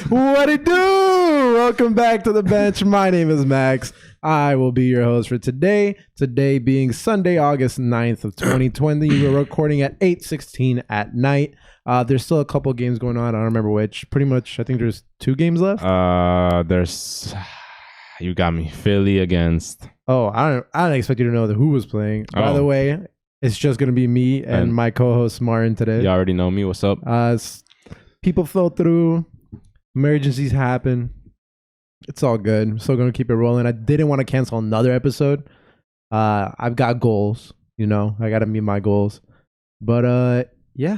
What it do? Welcome back to the bench. My name is Max. I will be your host for today. Today being Sunday, August 9th of 2020. We're recording at 8:16 at night. There's still a couple games going on. I don't remember which. Pretty much, I think there's 2 games left. You got me. Philly against. Oh, I don't expect you to know who was playing. By the way, it's just gonna be me and my co-host Martin today. You already know me. What's up? People fell through. Emergencies happen. It's all good. I'm still going to keep it rolling. I didn't want to cancel another episode. I've got goals. You know, I got to meet my goals. But yeah.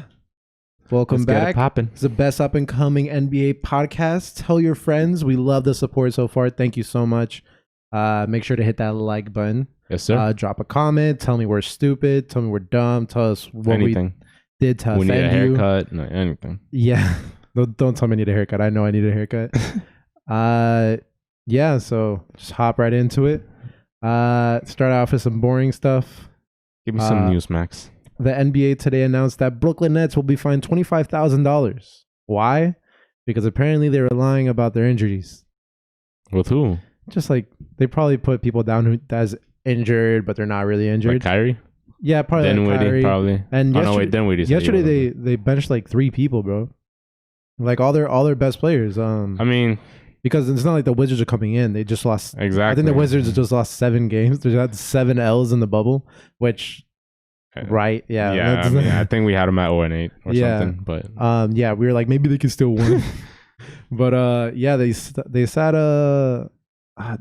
Welcome back. It's the best up and coming NBA podcast. Tell your friends. We love the support so far. Thank you so much. Make sure to hit that like button. Yes, sir. Drop a comment. Tell me we're stupid. Tell me we're dumb. Tell us what we did to offend you. We need a haircut. No, anything. Yeah. Don't tell me I need a haircut. I know I need a haircut. Yeah, so just hop right into it. Start off with some boring stuff. Give me some news, Max. The NBA today announced that Brooklyn Nets will be fined $25,000. Why? Because apparently they were lying about their injuries. With who? Just like they probably put people down who that's injured, but they're not really injured. Like Kyrie? Yeah, probably. Dinwiddie, probably. And yesterday they benched like 3 people, bro. Like all their best players. I mean, because it's not like the Wizards are coming in. They just lost. Exactly. I think the Wizards just lost 7 games. They had 7 L's in the bubble, which, right? Yeah. Yeah. I mean, I think we had them at 0-8 or something. But yeah, we were like maybe they can still win. But yeah, they sat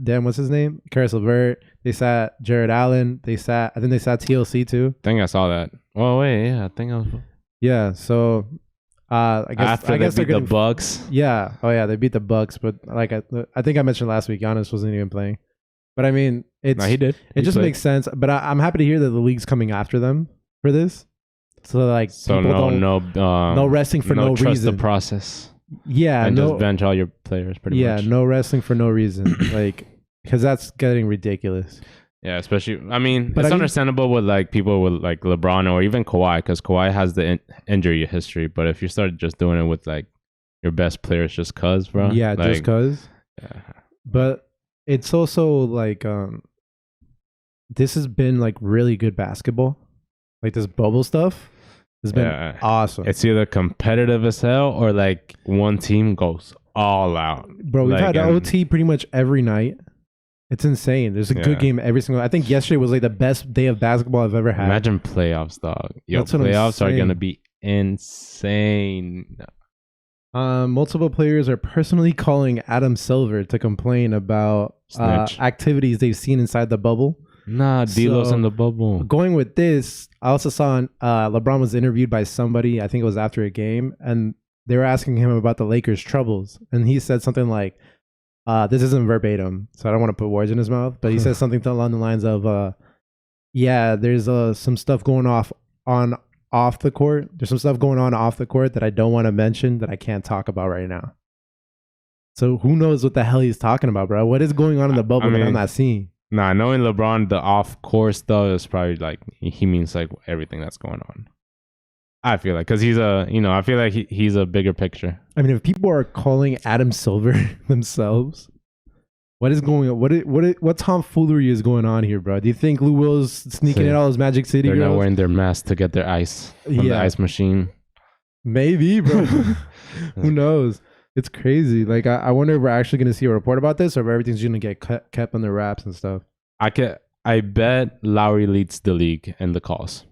damn, what's his name? Karis LeVert. They sat Jared Allen. I think they sat TLC too. I think I saw that. Oh wait, yeah, I think I was. Yeah. So. I guess they beat the Bucks. Yeah. Oh yeah, they beat the Bucks, but like I think I mentioned last week, Giannis wasn't even playing. But I mean, he did. It just makes sense. But I'm happy to hear that the league's coming after them for this. So like, people no resting for no reason. Trust the process. Yeah, and just bench all your players pretty much. Yeah, no wrestling for no reason, like because that's getting ridiculous. Yeah, especially, I mean, it's understandable with like people with like LeBron or even Kawhi, because Kawhi has the injury history. But if you start just doing it with like your best players just cause, bro. Yeah, like, just cause. Yeah. But it's also like this has been like really good basketball. Like this bubble stuff has been awesome. It's either competitive as hell or like one team goes all out. Bro, we've had OT pretty much every night. It's insane. There's a good game every single. I think yesterday was like the best day of basketball I've ever had. Imagine playoffs, dog. Playoffs are gonna be insane. Multiple players are personally calling Adam Silver to complain about activities they've seen inside the bubble. Nah, D'Lo's in the bubble. Going with this, I also saw LeBron was interviewed by somebody. I think it was after a game, and they were asking him about the Lakers' troubles, and he said something like. This isn't verbatim, so I don't want to put words in his mouth, but he says something along the lines of, yeah, there's some stuff going off the court. There's some stuff going on off the court that I don't want to mention that I can't talk about right now. So who knows what the hell he's talking about, bro? What is going on in the bubble that I'm not seeing? Nah, knowing LeBron, the off-court stuff is probably like, he means like everything that's going on. I feel like, because I feel like he's a bigger picture. I mean, if people are calling Adam Silver themselves, what is going on? What tomfoolery is going on here, bro? Do you think Lou Will's sneaking in all his Magic City girls? They're not wearing their masks to get their ice from the ice machine. Maybe, bro. Who knows? It's crazy. Like, I wonder if we're actually going to see a report about this or if everything's going to get kept on the wraps and stuff. I bet Lowry leads the league in the calls.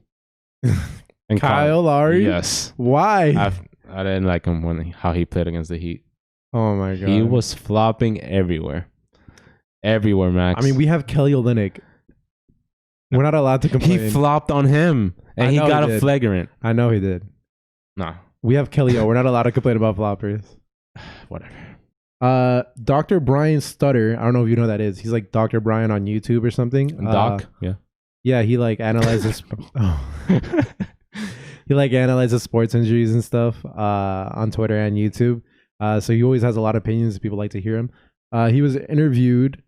And Kyle Lowry? Yes. Why? I didn't like him how he played against the Heat. Oh my god. He was flopping everywhere. Everywhere, Max. I mean, we have Kelly Olynyk. We're not allowed to complain. He flopped on him, and he got a flagrant. I know he did. Nah. We have Kelly O. We're not allowed to complain about floppers. Whatever. Dr. Brian Stutter. I don't know if you know who that is. He's like Dr. Brian on YouTube or something. Doc? Yeah. Yeah, he like analyzes... He like analyzes sports injuries and stuff on Twitter and YouTube. So he always has a lot of opinions. People like to hear him. He was interviewed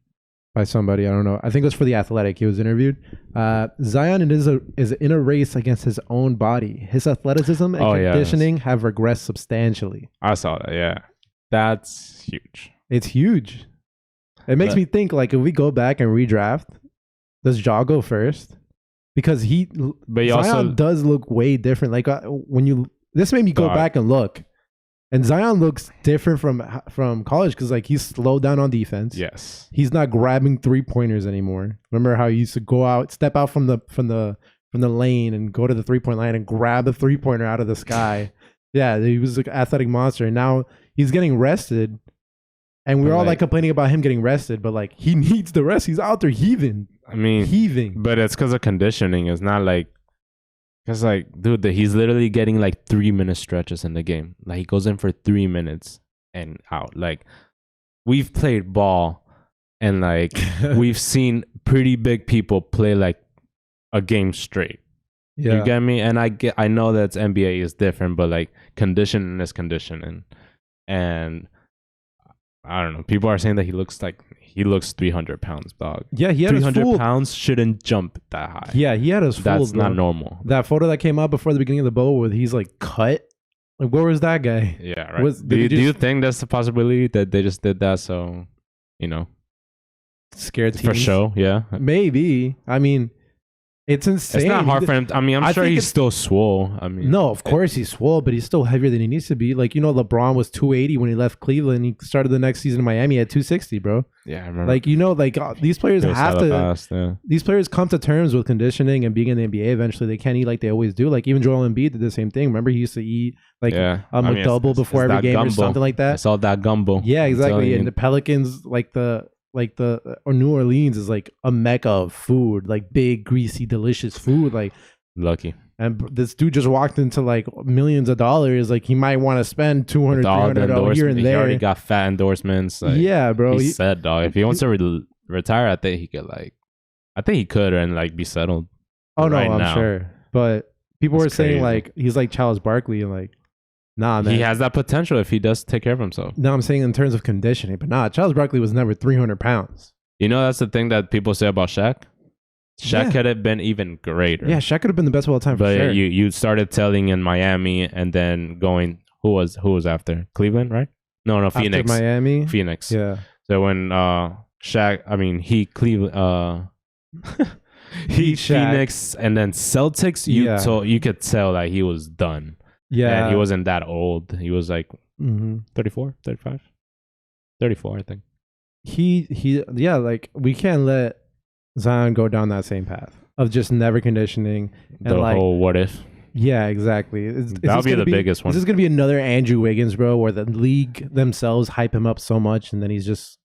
by somebody. I don't know. I think it was for The Athletic. He was interviewed. Zion is in a race against his own body. His athleticism and conditioning have regressed substantially. I saw that, yeah. That's huge. It's huge. It makes me think, like, if we go back and redraft, does Ja go first? Because Zion also does look way different. Like this made me go back and look, and Zion looks different from college because like he's slowed down on defense. Yes, he's not grabbing 3-pointers anymore. Remember how he used to go out, step out from the lane and go to the 3-point line and grab a 3-pointer out of the sky. Yeah, he was like an athletic monster, and now he's getting rested. And we're all like complaining about him getting rested, but like he needs the rest. He's out there heaving. But it's because of conditioning. It's not like, because like, dude, he's literally getting like 3-minute stretches in the game. Like he goes in for 3 minutes and out. Like we've played ball and like we've seen pretty big people play like a game straight. Yeah. You get me? And I know that NBA is different, but like conditioning is conditioning, and I don't know. People are saying that he looks 300 pounds, dog. Yeah, he had 300 pounds shouldn't jump that high. Yeah, he had us fooled. That's not normal. That photo that came out before the beginning of the bubble where he's like cut. Like, where was that guy? Yeah, right. Do you think that's a possibility that they just did that so, scared teams? For show? Yeah. Maybe. I mean, it's insane. It's not hard for him. I'm sure he's still swole. No, of course he's swole, but he's still heavier than he needs to be. Like, LeBron was 280 when he left Cleveland. He started the next season in Miami at 260, bro. Yeah, I remember. Like, these players have to. Fast, yeah. These players come to terms with conditioning and being in the NBA eventually. They can't eat like they always do. Like, even Joel Embiid did the same thing. Remember, he used to eat a McDouble before every game or something like that. It's all that gumbo. Yeah, exactly. And the Pelicans, or New Orleans is like a mecca of food, like big, greasy, delicious food. Like lucky. And this dude just walked into like millions of dollars. Like he might want to spend $200, $300 here and there. He already got fat endorsements. Like, yeah, bro. He said, dog, if he wants to retire, I think he could and like be settled. Oh no, I'm sure. But people were saying like he's like Charles Barkley and like. Nah, man. He has that potential if he does take care of himself. No, I'm saying in terms of conditioning, but Charles Barkley was never 300 pounds. That's the thing that people say about Shaq. Shaq could have been even greater. Yeah, Shaq could have been the best of all time for sure. But you started telling in Miami and then going, who was after? Cleveland, right? No, Phoenix. After Miami? Phoenix. Yeah. So when Cleveland, Phoenix and then Celtics, you could tell that he was done. Yeah. And he wasn't that old. He was like 34, 35? 34, I think. Like we can't let Zion go down that same path of just never conditioning. And the whole what if. Yeah, exactly. That'll be the biggest one. This is going to be another Andrew Wiggins, bro, where the league themselves hype him up so much and then he's just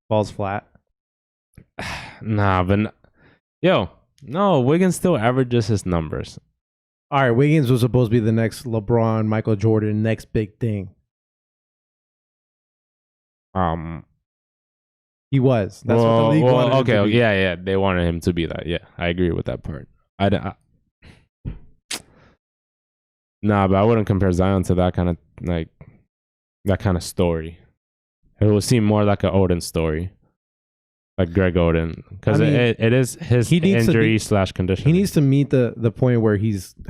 falls flat. Nah, but no, Wiggins still averages his numbers. All right, Wiggins was supposed to be the next LeBron, Michael Jordan, next big thing. He was. That's what the league wanted him to be. Yeah, they wanted him to be that. Yeah, I agree with that part. Nah, but I wouldn't compare Zion to that kind of story. It would seem more like an Oden story. Like Greg Oden, because it is his injury / condition. He needs to meet the point where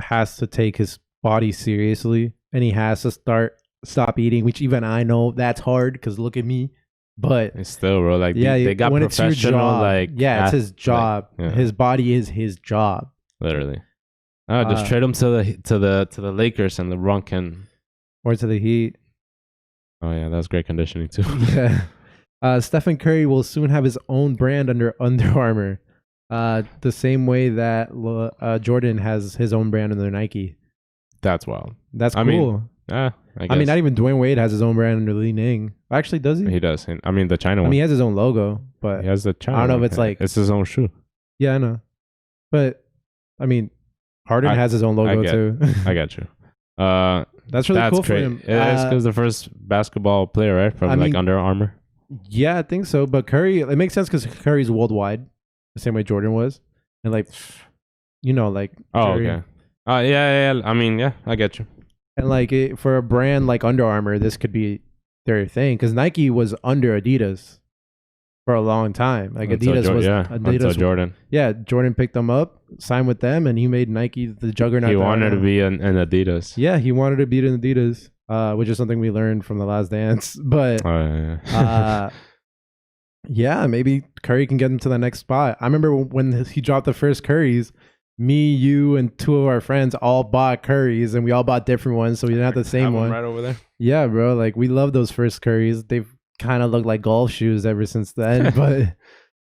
has to take his body seriously, and he has to stop eating. Which even I know that's hard because look at me. But it's still, bro. Like they got when professional. It's your job, it's his job. Like, his body is his job. Literally. Just trade him to the Lakers and LeBron can, or to the Heat. Oh yeah, that's great conditioning too. Yeah. Stephen Curry will soon have his own brand under Under Armour, the same way that Jordan has his own brand under Nike. That's wild. That's cool. I guess. Not even Dwayne Wade has his own brand under Li Ning. Actually, does he? He does. The China one. He has his own logo, but he has the China. I don't know if it's like it's his own shoe. Yeah, I know. But Harden has his own logo too. I got you. That's really cool great. for him. It's because the first basketball player, right, from Under Armour. Yeah, I think so. But Curry, it makes sense because Curry's worldwide, the same way Jordan was, and oh, Curry. okay. Yeah. I get you. And for a brand like Under Armour, this could be their thing because Nike was under Adidas for a long time. Until Jordan. Yeah, Jordan picked them up, signed with them, and he made Nike the juggernaut. He wanted to be an Adidas. Yeah, he wanted to be an Adidas. which is something we learned from The Last Dance. But Yeah. yeah, maybe Curry can get him to the next spot. I remember when he dropped the first Curries, me, you, and two of our friends all bought Curries, and we all bought different ones, so we didn't have the same one. Right over there. Yeah, bro. Like, we love those first Curries. They've kind of looked like golf shoes ever since then. But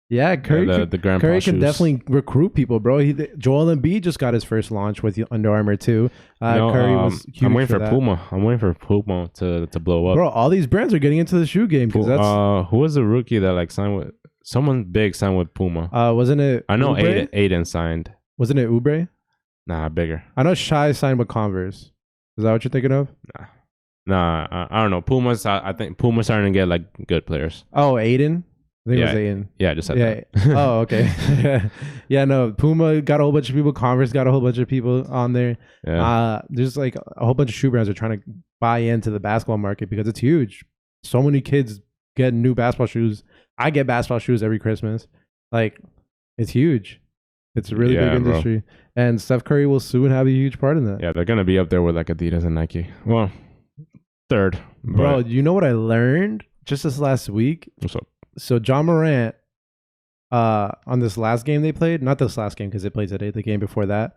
yeah, Curry, the grandpa Curry shoes. can definitely recruit people, bro. Joel Embiid just got his first launch with Under Armour too. Curry was huge. I'm waiting for that. Puma. I'm waiting for Puma to blow up. Bro, all these brands are getting into the shoe game. Cause that's, who was the rookie that like signed with someone big signed with Puma? wasn't it? I know Oubre? Aiden signed. Wasn't it Oubre? Nah, bigger. I know Shai signed with Converse. Is that what you're thinking of? Nah. I don't know. Puma's. I think Puma's starting to get like good players. Oh, Aiden. I think it was Aiden. Yeah, just said that. Oh, okay. Yeah, no. Puma got a whole bunch of people. Converse got a whole bunch of people on there. Yeah. There's like a whole bunch of shoe brands are trying to buy into the basketball market because it's huge. So many kids get new basketball shoes. I get basketball shoes every Christmas. Like, it's huge. It's a really big industry. Bro. And Steph Curry will soon have a huge part in that. Yeah, they're gonna be up there with like Adidas and Nike. Well, third. Bro, you know what I learned just this last week? What's up? So John Morant, on this last game they played, not this last game because they played today, the game before that,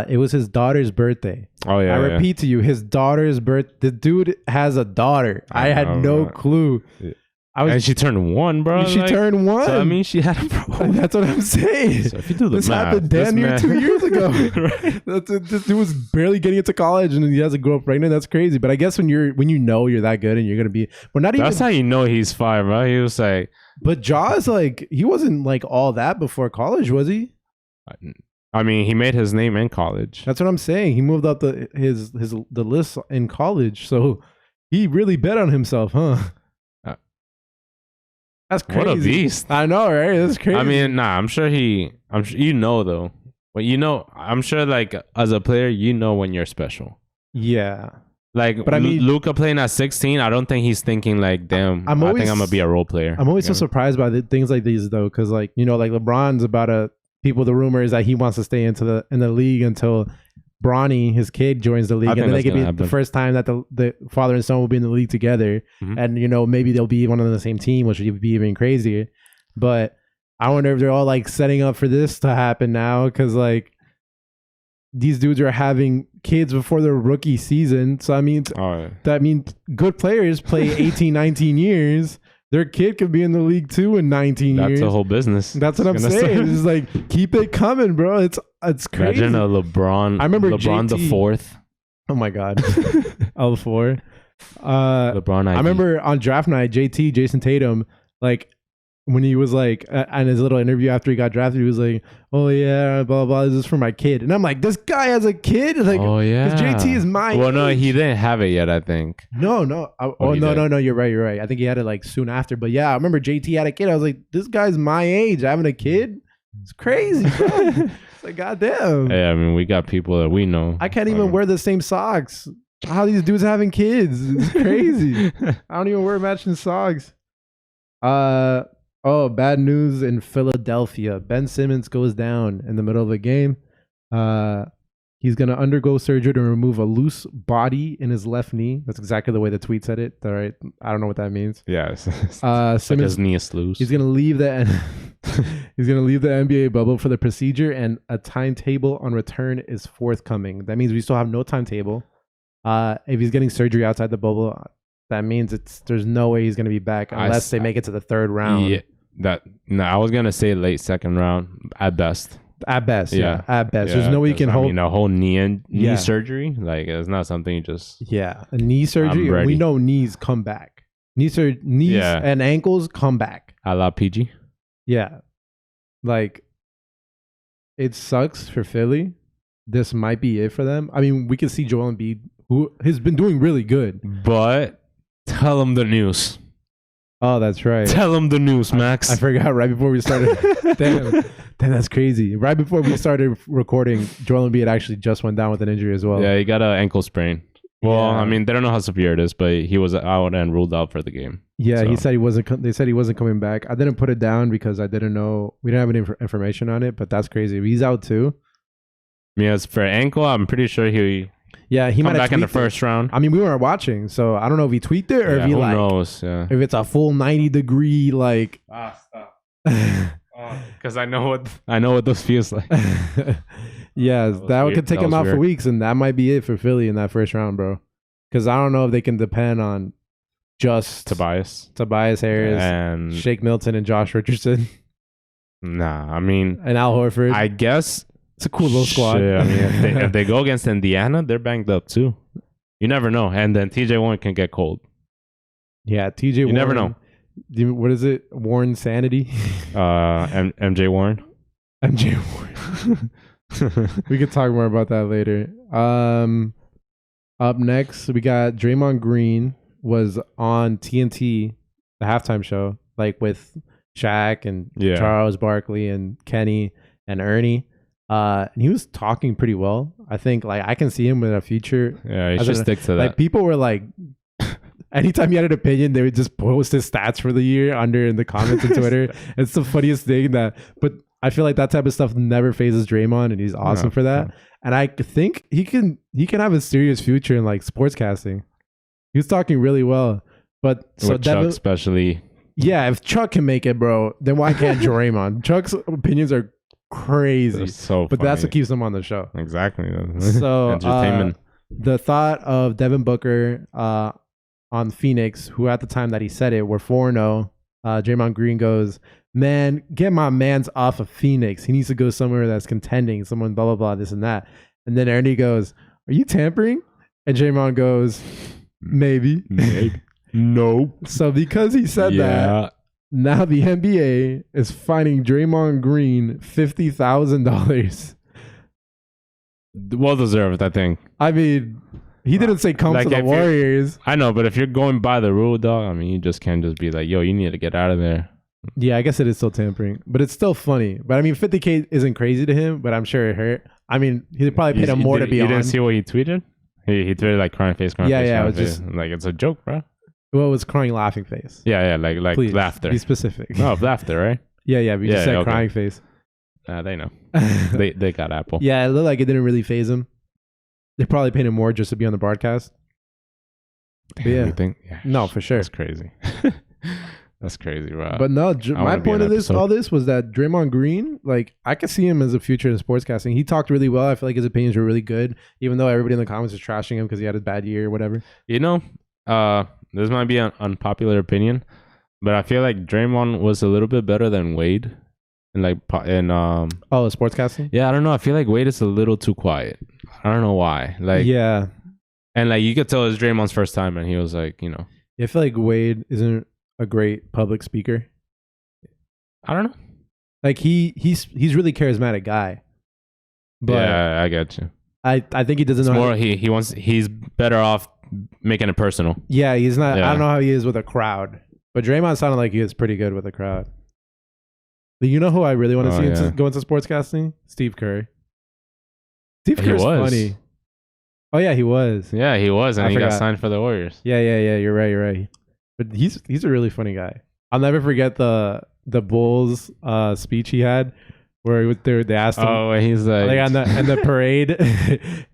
it was his daughter's birthday. Oh yeah. I repeat to you, his daughter's birthday. The dude has a daughter. I had no clue. Yeah. And she turned 1, bro. She turned 1. So, I mean, she had a problem. That's what I'm saying. So if you do the this math, happened damn near 2 years ago. Right? This dude was barely getting into college and he has a girl pregnant. That's crazy. But I guess when you know you're that good and you're gonna be, well, not even. That's how you know he's 5, bro. He was like, but Jaws, like, he wasn't like all that before college, was he? I mean, he made his name in college. That's what I'm saying. He moved up the list in college, so he really bet on himself, huh? That's crazy. What a beast. I know, right? That's crazy. I mean, I'm sure you know though. But you know, I'm sure like as a player, you know when you're special. Yeah. Like, but I mean, Luka playing at 16, I don't think he's thinking like, damn, I think I'm gonna be a role player. I'm always so surprised by things like these though, because like, you know, like LeBron's about to the rumor is that he wants to stay in the league until Bronny, his kid, joins the league, and then they could be the first time that the father and son will be in the league together, and you know, maybe they'll be one on the same team, which would be even crazier. But I wonder if they're all like setting up for this to happen now, because like these dudes are having kids before their rookie season. So I mean, that means good players play 18, 19 years. Their kid could be in the league too in 19 years. That's a whole business. That's what I'm saying. It's like, keep it coming, bro. It's crazy. Imagine a LeBron. I remember LeBron the 4th. Oh my God. L4. LeBron. I remember on draft night, Jason Tatum, like when he was like, in his little interview after he got drafted, he was like, "Oh yeah, blah blah. This is for my kid." And I'm like, "This guy has a kid?" Like, oh yeah, because JT is my. Well, no, he didn't have it yet. I think. No. No. You're right. I think he had it like soon after. But yeah, I remember JT had a kid. I was like, "This guy's my age, having a kid. It's crazy, bro." It's like, goddamn. Yeah, I mean, we got people that we know. I can't even wear the same socks. How these dudes having kids? It's crazy. I don't even wear matching socks. Oh, bad news in Philadelphia. Ben Simmons goes down in the middle of a game. He's going to undergo surgery to remove a loose body in his left knee. That's exactly the way the tweet said it. All right. I don't know what that means. Yeah. Simmons, like his knee is loose. He's going to leave the NBA bubble for the procedure, and a timetable on return is forthcoming. That means we still have no timetable. If he's getting surgery outside the bubble, that means there's no way he's going to be back unless they make it to the 3rd round. Yeah. I was gonna say late 2nd round at best. At best, yeah. At best, there's no way you can hold. I mean, a whole knee surgery, like it's not something you just. Yeah, a knee surgery. We know knees come back. Knees and ankles come back. A la PG. Yeah, like it sucks for Philly. This might be it for them. I mean, we can see Joel Embiid, who has been doing really good, but tell him the news. Oh, that's right. Tell him the news, Max. I forgot right before we started. Damn, that's crazy. Right before we started recording, Joel Embiid actually just went down with an injury as well. Yeah, he got an ankle sprain. Well, I mean, they don't know how severe it is, but he was out and ruled out for the game. Yeah, so. He said he wasn't. They said he wasn't coming back. I didn't put it down because I didn't know. We didn't have any information on it, but that's crazy. He's out too. Yeah, as for ankle, I'm pretty sure Yeah, he Come might have back in the tweaked it. first round. I mean, we weren't watching, so I don't know if he tweaked it or if he who like knows? Yeah. if it's a full 90-degree like. Stop. Because I know what those feels like. Yeah, that weird. could take That him was out for weird. weeks, and that might be it for Philly in that first round, bro. Because I don't know if they can depend on just Tobias Harris, and Shake Milton, and Josh Richardson, nah. I mean, and Al Horford. I guess It's a cool little squad. shit, I mean, if they go against Indiana, they're banged up too. You never know. And then TJ Warren can get cold. Yeah, TJ. You Warren, never know. What is it? Warren Sanity. MJ Warren. MJ Warren. We could talk more about that later. Up next, we got Draymond Green was on TNT, the halftime show, like with Shaq and Yeah. Charles Barkley and Kenny and Ernie. And he was talking pretty well. I think like I can see him in a future. Yeah, you As should in, stick to Like that. people were like, anytime he had an opinion, they would just post his stats for the year under in the comments on Twitter. It's the funniest thing but I feel like that type of stuff never phases Draymond, and he's awesome for that. And I think he can have a serious future in like sportscasting. He was talking really well, but so With Chuck especially. yeah, if Chuck can make it, bro, then why can't Draymond? Chuck's opinions are crazy, They're so but that's funny. what keeps him on the show. Exactly. So Entertainment. the thought of Devin Booker on Phoenix, who at the time that he said it were 4-0. Draymond Green goes, man, get my mans off of Phoenix. He needs to go somewhere that's contending, someone blah, blah, blah, this and that. And then Ernie goes, are you tampering? And Draymond goes, maybe. No. So because he said that, now the NBA is fining Draymond Green $50,000. Well deserved, I think. I mean, he didn't say come Like, to the if you're- Warriors. I know, but if you're going by the rule, dog, I mean, you just can't just be like, yo, you need to get out of there. Yeah, I guess it is still tampering, but it's still funny. But I mean, 50K isn't crazy to him, but I'm sure it hurt. I mean, he probably paid him more to be you on. didn't see what he tweeted? He tweeted like crying face, crying Yeah, face. yeah, crying it was face. Like, it's a joke, bro. Well, it was crying laughing face. Yeah, like Please, laughter. be specific. No, laughter, right? Yeah, but you just Yeah, said okay. crying face. They know. They got Apple. Yeah, it looked like it didn't really phase him. They probably paid him more just to be on the broadcast. Damn, yeah. you think? Yeah. No, for sure. That's crazy. That's crazy, bro. But no, my wanna be point on of this, episode. all this was that Draymond Green, like I could see him as a future in sportscasting. He talked really well. I feel like his opinions were really good, even though everybody in the comments was trashing him because he had a bad year or whatever. You know, this might be an unpopular opinion, but I feel like Draymond was a little bit better than Wade. And Oh, sportscasting? yeah, I don't know. I feel like Wade is a little too quiet. I don't know why. Like, yeah. and like you could tell it was Draymond's first time, and he was like, you know, I feel like Wade isn't a great public speaker. I don't know. Like he's really charismatic guy. But Yeah, I get you. I think he doesn't It's know. more he's better off making it personal. Yeah, he's not. I Yeah. don't know how he is with a crowd, but Draymond sounded like he was pretty good with a crowd. But you know who I really want to see go into sportscasting? Steve Kerr. Steve He Kerr's was. funny. Oh yeah, he was. Yeah, he was, and I he got forgot. signed for the Warriors. Yeah. You're right. But he's a really funny guy. I'll never forget the Bulls speech he had, where they asked him. Oh, and he's like, Like in the parade,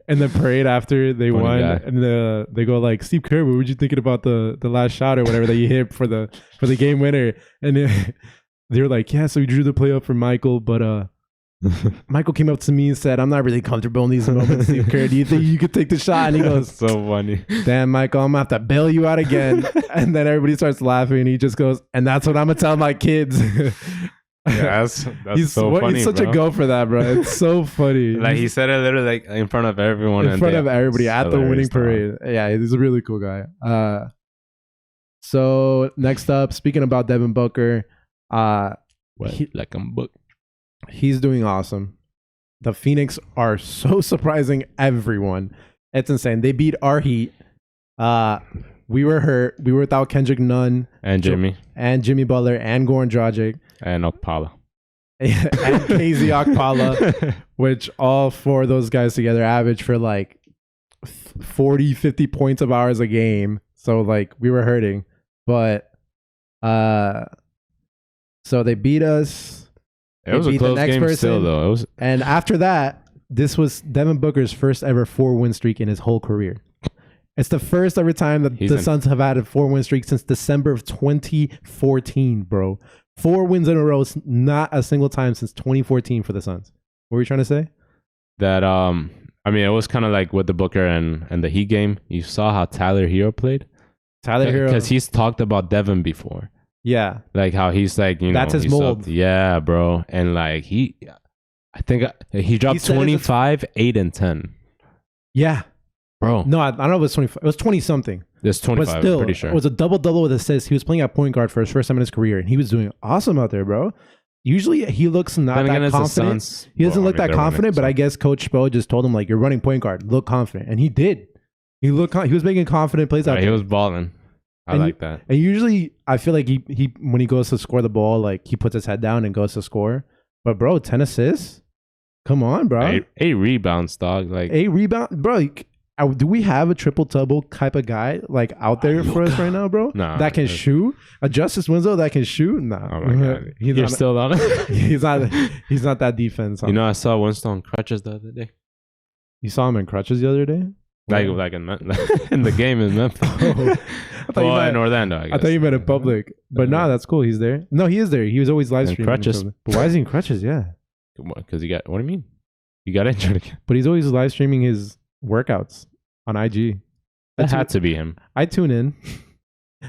in the parade after they Funny won, guy. and they go like, Steve Kerr, what were you thinking about the last shot or whatever that you hit for the game winner? And they were like, yeah, so we drew the play up for Michael, but Michael came up to me and said, I'm not really comfortable in these moments, Steve Kerr. Do you think you could take the shot? And he goes, so funny. damn, Michael, I'm gonna have to bail you out again. And then everybody starts laughing, and he just goes, and that's what I'm gonna tell my kids. Yeah, that's he's so funny. He's such bro. a go for that, bro. It's so funny. Like he said it literally like in front of everyone. In and front they- of everybody it's at the winning hilarious, dog. parade. Yeah, he's a really cool guy. So next up, speaking about Devin Booker, Like I'm booked. he's doing awesome. The Phoenix are so surprising everyone. It's insane. They beat our Heat. We were hurt. We were without Kendrick Nunn And Jimmy and Jimmy Butler and Goran Dragic and Okpala. and KZ Okpala, which all four of those guys together average for like 40, 50 points of ours a game. So like we were hurting. But so they beat us. It was a beat the close next game person. still though. It was And after that, this was Devin Booker's first ever 4-win streak in his whole career. It's the first ever time that the Suns have had a 4-win streak since December of 2014, bro. 4 wins in a row, not a single time since 2014 for the Suns. What were you trying to say? That I mean, it was kind of like with the Booker and the Heat game. You saw how Tyler Hero played. Tyler Hero, because he's talked about Devin before. Yeah, like how he's like, you know, that's his mold. Yeah, bro, and like I think he dropped 25, 8, and 10. Yeah, bro. No, I don't know if it was 25. It was 20 something. It's 25. But still, I'm pretty sure it was a double with assists. He was playing at point guard for his first time in his career, and he was doing awesome out there, bro. Usually he looks not that confident. He doesn't look that confident, but I guess Coach Spo just told him, like, you're running point guard, look confident, and he did. He was making confident plays out there. He was balling. I like that. And usually I feel like he when he goes to score the ball, like he puts his head down and goes to score. But bro, 10 assists? Come on, bro. 8 rebounds, dog. Like 8 rebounds, bro. Do we have a triple-double type of guy like out there for us right now, bro? No, that can shoot. A Justice Winslow that can shoot? Nah. Oh my god, you're still on it. He's not that defense. You know, I saw Winston on crutches the other day. You saw him in crutches the other day? Like in the game in Memphis. In Orlando. I thought you meant in public, but nah, that's cool. He's there. No, he is there. He was always live streaming crutches. But why is he in crutches? Yeah, because he got. What do you mean? You got injured again? But he's always live streaming his workouts on IG. That had to be him. I tune in.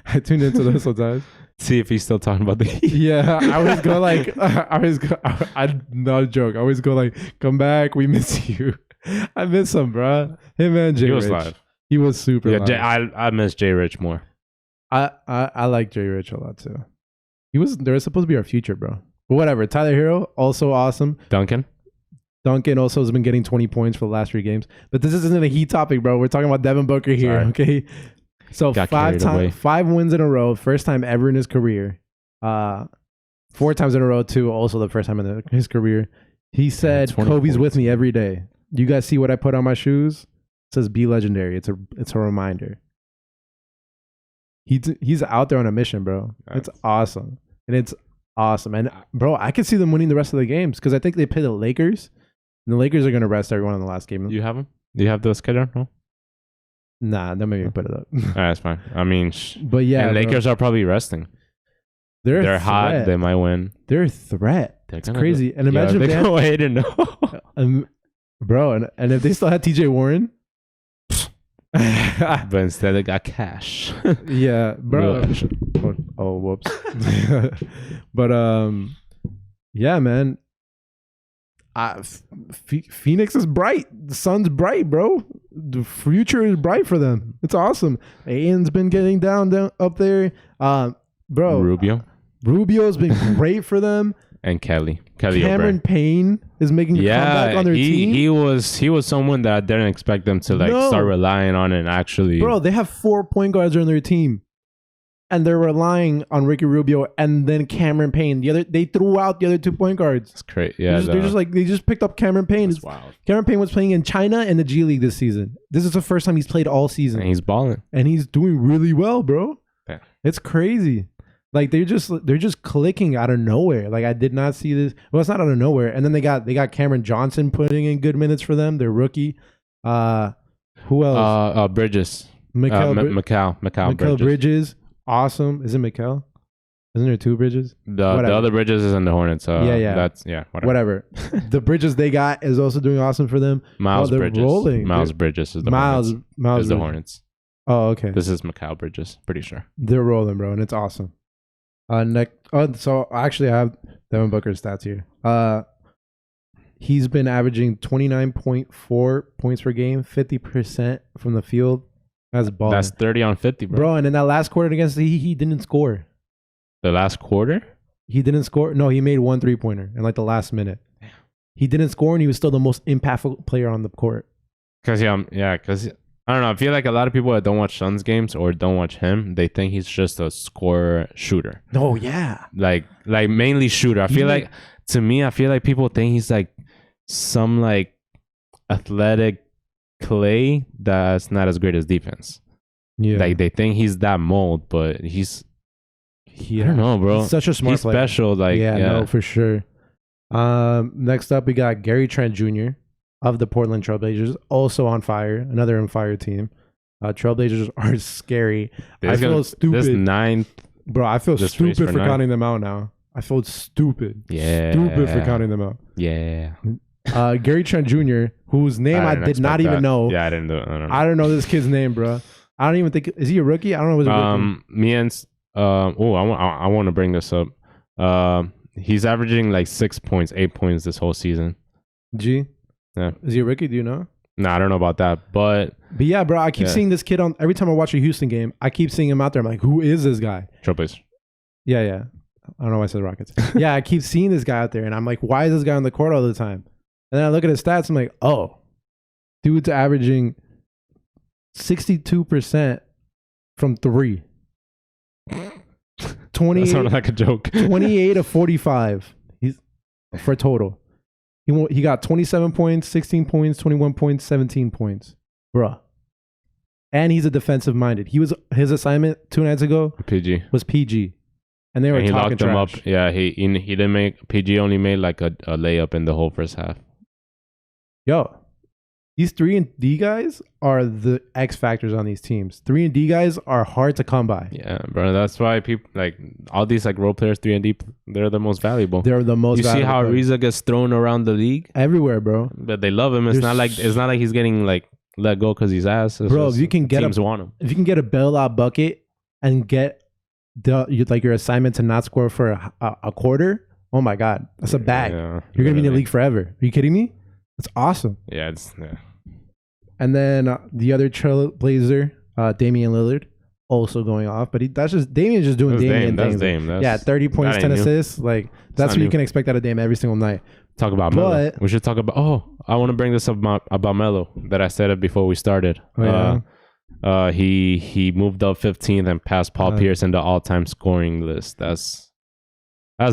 I tune into those sometimes. See if he's still talking about the Heat. Yeah, I always go like, I not a joke. I always go like, come back, we miss you. I miss him, bro. Him and Jay. He was live. He was super live. I miss Jay Rich more. I like Jay Rich a lot too. They were supposed to be our future, bro. But whatever. Tyler Hero, also awesome. Duncan also has been getting 20 points for the last 3 games. But this isn't a Heat topic, bro. We're talking about Devin Booker here, okay? So 5 wins in a row, first time ever in his career. 4 times in a row too, also the first time in his career. He said, "Kobe's with me every day. You guys see what I put on my shoes? It says be legendary. It's a reminder." He's out there on a mission, bro. It's awesome. And bro, I could see them winning the rest of the games because I think they play the Lakers. And the Lakers are going to rest everyone in the last game. You have them? Do you have the schedule? No? Nah, don't make me put it up. All right, that's fine. I mean, but yeah, and Lakers are probably resting. They're hot. They might win. They're a threat. It's crazy. And imagine they go 8-0. Bro, and if they still had TJ Warren, but instead they got cash. Yeah, bro. Oh, whoops. But yeah, man. Phoenix is bright. The sun's bright, bro. The future is bright for them. It's awesome. Aiden's been getting down up there. Bro. Rubio's been great for them. And Kelly Cameron Oubre. Payne is making a comeback on their team. He was someone that I didn't expect them to start relying on and actually. Bro, they have 4 point guards on their team. And they're relying on Ricky Rubio and then Cameron Payne. They threw out the other 2 point guards. It's crazy. Yeah, they just picked up Cameron Payne. That's wild. Cameron Payne was playing in China and the G League this season. This is the first time he's played all season. And he's balling. And he's doing really well, bro. Yeah. It's crazy. Like they're just clicking out of nowhere. Like I did not see this. Well, it's not out of nowhere. And then they got Cameron Johnson putting in good minutes for them. Their rookie. Who else? Bridges. Mikal Bridges. Awesome. Is it Mikal? Isn't there 2 Bridges? The other Bridges is in the Hornets. Yeah. That's whatever. The Bridges they got is also doing awesome for them. Miles Bridges. Rolling. Miles Bridges is the Hornets. Miles is the Hornets. Oh, okay. This is Mikal Bridges. Pretty sure. They're rolling, bro, and it's awesome. So actually I have Devin Booker's stats here. He's been averaging 29.4 points per game, 50% from the field. That's balling. That's 30 on 50, bro. And in that last quarter against the Heat, he didn't score. The last quarter? He didn't score. No, he made 1 3-pointer in like the last minute. He didn't score, and he was still the most impactful player on the court. Because I don't know. I feel like a lot of people that don't watch Suns games or don't watch him, they think he's just a scorer shooter. Oh yeah, like mainly shooter. I feel like people think he's like some like athletic clay that's not as great as defense. Yeah, like they think he's that mold, but I don't know, bro. He's such a smart player. Special. Like no, for sure. Next up we got Gary Trent Jr. of the Portland Trailblazers, also on fire. Another on fire team. Trailblazers are scary. I feel stupid. This ninth. Bro, I feel stupid for counting them out now. I feel stupid. Yeah. Stupid for counting them out. Yeah. Gary Trent Jr., whose name I did not even know. Yeah, I didn't do it. I don't know this kid's name, bro. I don't even think... Is he a rookie? I don't know if he's a rookie. Me and... I want to bring this up. He's averaging like 6 points, 8 points this whole season. G? Yeah. Is he a rookie? Do you know? No, I don't know about that, but yeah, bro, I keep seeing this kid on every time I watch a Houston game. I keep seeing him out there. I'm like, who is this guy? Trailblazers. Yeah. I don't know why I said Rockets. Yeah, I keep seeing this guy out there, and I'm like, why is this guy on the court all the time? And then I look at his stats. I'm like, oh, dude's averaging 62% from 3. 28, that sounded like a joke. 28 of 45. He's for total. He got 27 points, 16 points, 21 points, 17 points. Bruh. And he's a defensive minded. His assignment 2 nights ago was PG. And they were talking locked him trash. up. Yeah, he didn't make... PG only made like a layup in the whole first half. Yo, these 3-and-D guys are the X factors on these teams. 3-and-D guys are hard to come by. Yeah, bro. That's why people like all these like role players, 3-and-D, they're the most valuable. They're the most valuable. You see how Ariza gets thrown around the league? Everywhere, bro. But they love him. It's not like he's getting like let go because he's ass. It's bro, if you can get teams want him. If you can get a bailout bucket and get your assignment to not score for a quarter, oh my God. That's a bag. Yeah, you're going to be in the league forever. Are you kidding me? That's awesome. Yeah, And then the other Trailblazer, Damian Lillard, also going off. But Damian's just doing Damian things. Yeah, 30 points, 10 assists. Like that's what you can expect out of Dame every single night. Talk about Melo. We should talk about. I want to bring this up about Melo that I said it before we started. Oh, yeah. He moved up 15th and passed Paul Pierce in the all-time scoring list. That's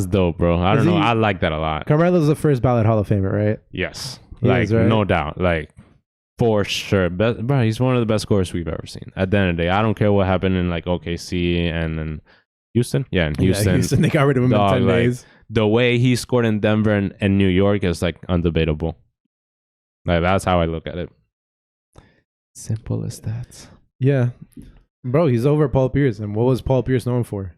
dope, bro. I don't know. I like that a lot. Carmelo's the first ballot Hall of Famer, right? Yes. Like, right? No doubt. Like, for sure. Bro, he's one of the best scorers we've ever seen. At the end of the day, I don't care what happened in, like, OKC and then Houston. Yeah, in Houston. Yeah, Houston, they got rid of him in 10 days. The way he scored in Denver and New York is, like, undebatable. Like, that's how I look at it. Simple as that. Yeah. Bro, he's over Paul Pierce. And what was Paul Pierce known for?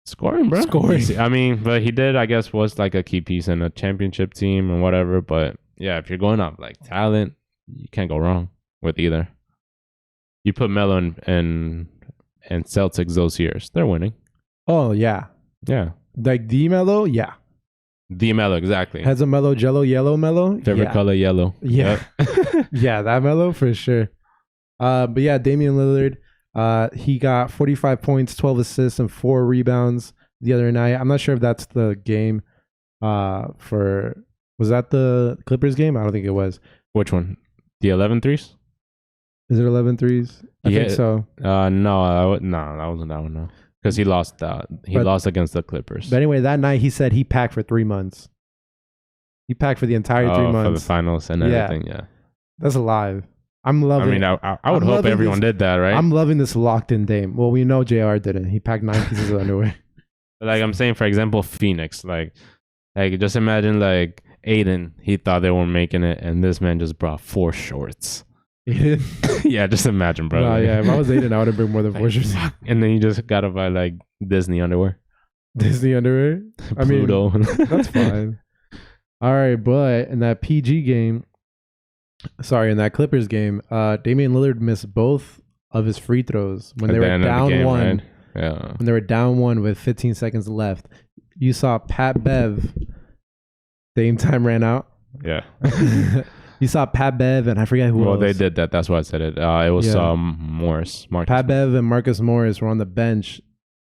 Scoring, bro. Scoring. I mean, but he did, I guess, was like a key piece in a championship team and whatever. But yeah, if you're going up like talent, you can't go wrong with either. You put Melo and Celtics those years, they're winning. Oh, yeah. Yeah. Like D-Melo? Yeah. D-Melo, exactly. Has a Melo, Jello, yellow Melo? Favorite color, yellow. Yeah. Yep. Yeah, that Melo for sure. But yeah, Damian Lillard. He got 45 points, 12 assists, and 4 rebounds the other night. I'm not sure if that's the game was that the Clippers game? I don't think it was. Which one? The 11 threes? Is it 11 threes? I think so. No, that wasn't that one, no. Because he lost that. He lost against the Clippers. But anyway, that night he said he packed for 3 months. He packed for the entire 3 months. For the finals and everything, yeah. That's alive. I'm loving. I mean, I would hope everyone did that, right? I'm loving this locked-in Dame. Well, we know JR didn't. He packed 9 pieces of underwear. Like I'm saying, for example, Phoenix. Like just imagine like Aiden. He thought they weren't making it, and this man just brought 4 shorts. Aiden? Yeah, just imagine, bro. Yeah, if I was Aiden, I would have bring more than 4 shorts. And then you just gotta buy like Disney underwear. Disney underwear? I mean, that's fine. All right, but in that PG game. Sorry, in that Clippers game, Damian Lillard missed both of his free throws when they were down 1. Right? Yeah. When they were down 1 with 15 seconds left. You saw Pat Bev. Dame time ran out. Yeah. You saw Pat Bev and I forget who else. Well, they did that. That's why I said it. It was Marcus Pat Bev and Marcus Morris were on the bench.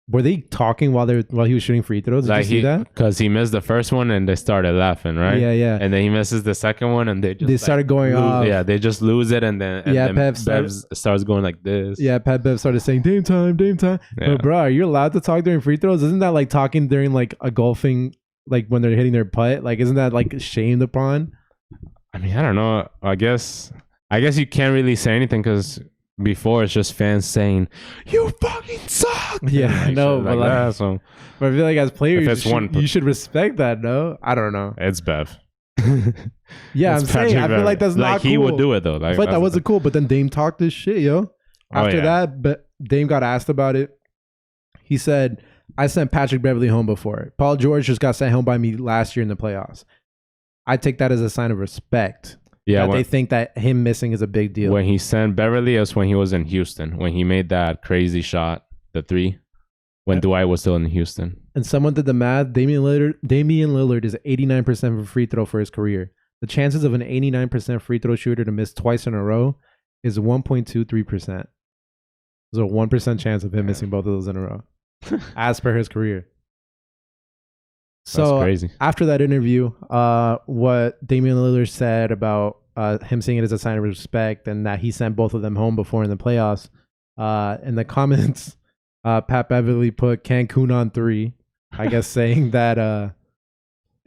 Were they talking while he was shooting free throws? Did you see that? Because he missed the first one and they started laughing, right? Yeah. And then he misses the second one and they started going off. Yeah, they just lose it and then Bev starts going like this. Yeah, Pat Bev started saying Dame time. Yeah. But bro, are you allowed to talk during free throws? Isn't that like talking during like a golfing, like when they're hitting their putt? Like isn't that like shamed upon? I mean, I don't know. I guess you can't really say anything because before it's just fans saying you fucking suck. Yeah, I know, but but I feel like as players, you should respect that. No, I don't know. It's Bev. Yeah, That's I'm saying, Patrick I feel Beverley. like that's not he cool. would do it though. I feel like that wasn't cool, but then Dame talked this shit, yo. After yeah. that, but Dame got asked about it. He said, I sent Patrick Beverley home before. Paul George just got sent home by me last year in the playoffs. I take that as a sign of respect. Yeah, they think that him missing is a big deal. When he sent Beverly, is when he was in Houston. When he made that crazy shot, the 3, when Dwight was still in Houston. And someone did the math. Damian Lillard is 89% of a free throw for his career. The chances of an 89% free throw shooter to miss twice in a row is 1.23%. There's a 1% chance of him missing both of those in a row, as per his career. So that's crazy. After that interview, what Damian Lillard said about him seeing it as a sign of respect and that he sent both of them home before in the playoffs, in the comments, Pat Beverly put Cancun on 3, I guess saying that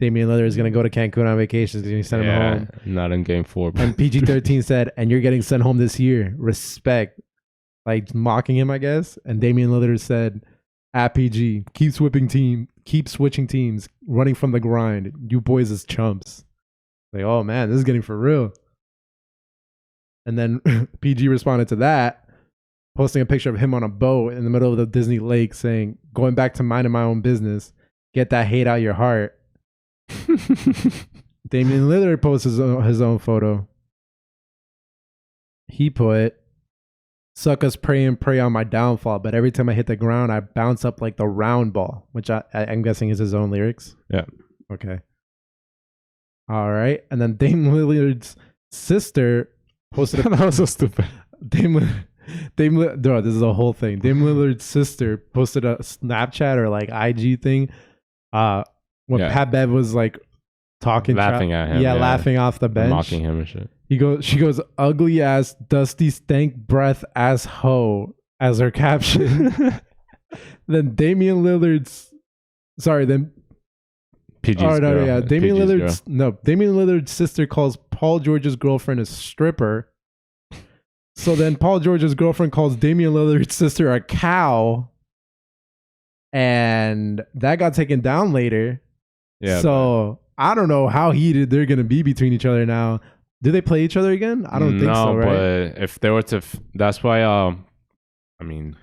Damian Lillard is going to go to Cancun on vacation because he sent him home. Not in game 4. And PG-13 said, and you're getting sent home this year. Respect. Like mocking him, I guess. And Damian Lillard said, at PG, keep switching teams, running from the grind. You boys is chumps. Like, oh man, this is getting for real. And then PG responded to that, posting a picture of him on a boat in the middle of the Disney lake saying, going back to minding my own business. Get that hate out your heart. Damian Lillard posted his own photo. He put, suckers pray and pray on my downfall, but every time I hit the ground, I bounce up like the round ball, which I'm guessing is his own lyrics. Yeah. Okay. All right. And then Dame Lillard's sister posted that was so stupid. Bro, this is a whole thing. Dame Lillard's sister posted a Snapchat or like IG thing when Pat Bev was like laughing at him. Yeah, laughing off the bench. Mocking him and shit. She goes, ugly ass, dusty, stank breath ass hoe as her caption. Then Damian Lillard's PG's girl. Damian PG's Lillard's sister calls Paul George's girlfriend a stripper. So then Paul George's girlfriend calls Damian Lillard's sister a cow. And that got taken down later. Yeah. So I don't know how heated they're gonna be between each other now. Do they play each other again? I don't think so, right? No, but if they were to, that's why. I mean,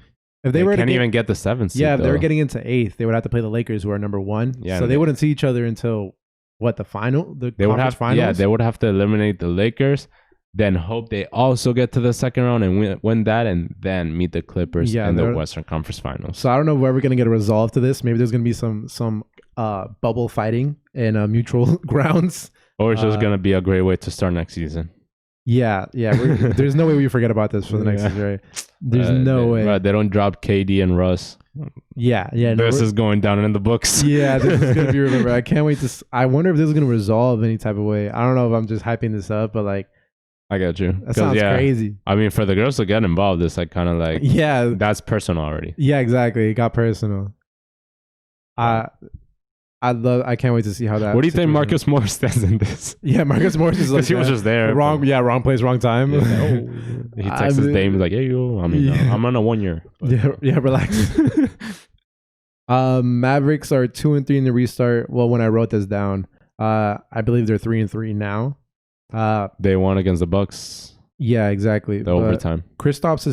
if they can't even get the 7th seed. Yeah, if they were getting into 8th, they would have to play the Lakers, who are number 1. Yeah, so they wouldn't see each other until what, the final? They would have finals. Yeah, they would have to eliminate the Lakers, then hope they also get to the second round and win that, and then meet the Clippers in the Western Conference Finals. So I don't know where we're gonna get a resolve to this. Maybe there's gonna be some bubble fighting in mutual grounds. Or it's just going to be a great way to start next season. Yeah. There's no way we forget about this for the next season, right? There's no way. Right, they don't drop KD and Russ. Yeah. This is going down in the books. Yeah, this is going to be remembered. I can't wait to... I wonder if this is going to resolve any type of way. I don't know if I'm just hyping this up, but like... I got you. That sounds crazy. I mean, for the girls to get involved, it's like kind of like... Yeah. That's personal already. Yeah, exactly. It got personal. I can't wait to see how that. What do you think Marcus Morris stands in this? Yeah, Marcus Morris is like he was just there. Wrong place, wrong time. Yeah, he texts his Dame like, "Hey, yo, I'm on a 1 year." Yeah, relax. Mavericks are 2-3 in the restart. Well, when I wrote this down, I believe they're 3-3 now. They won against the Bucks. Yeah, exactly. The overtime. Kristaps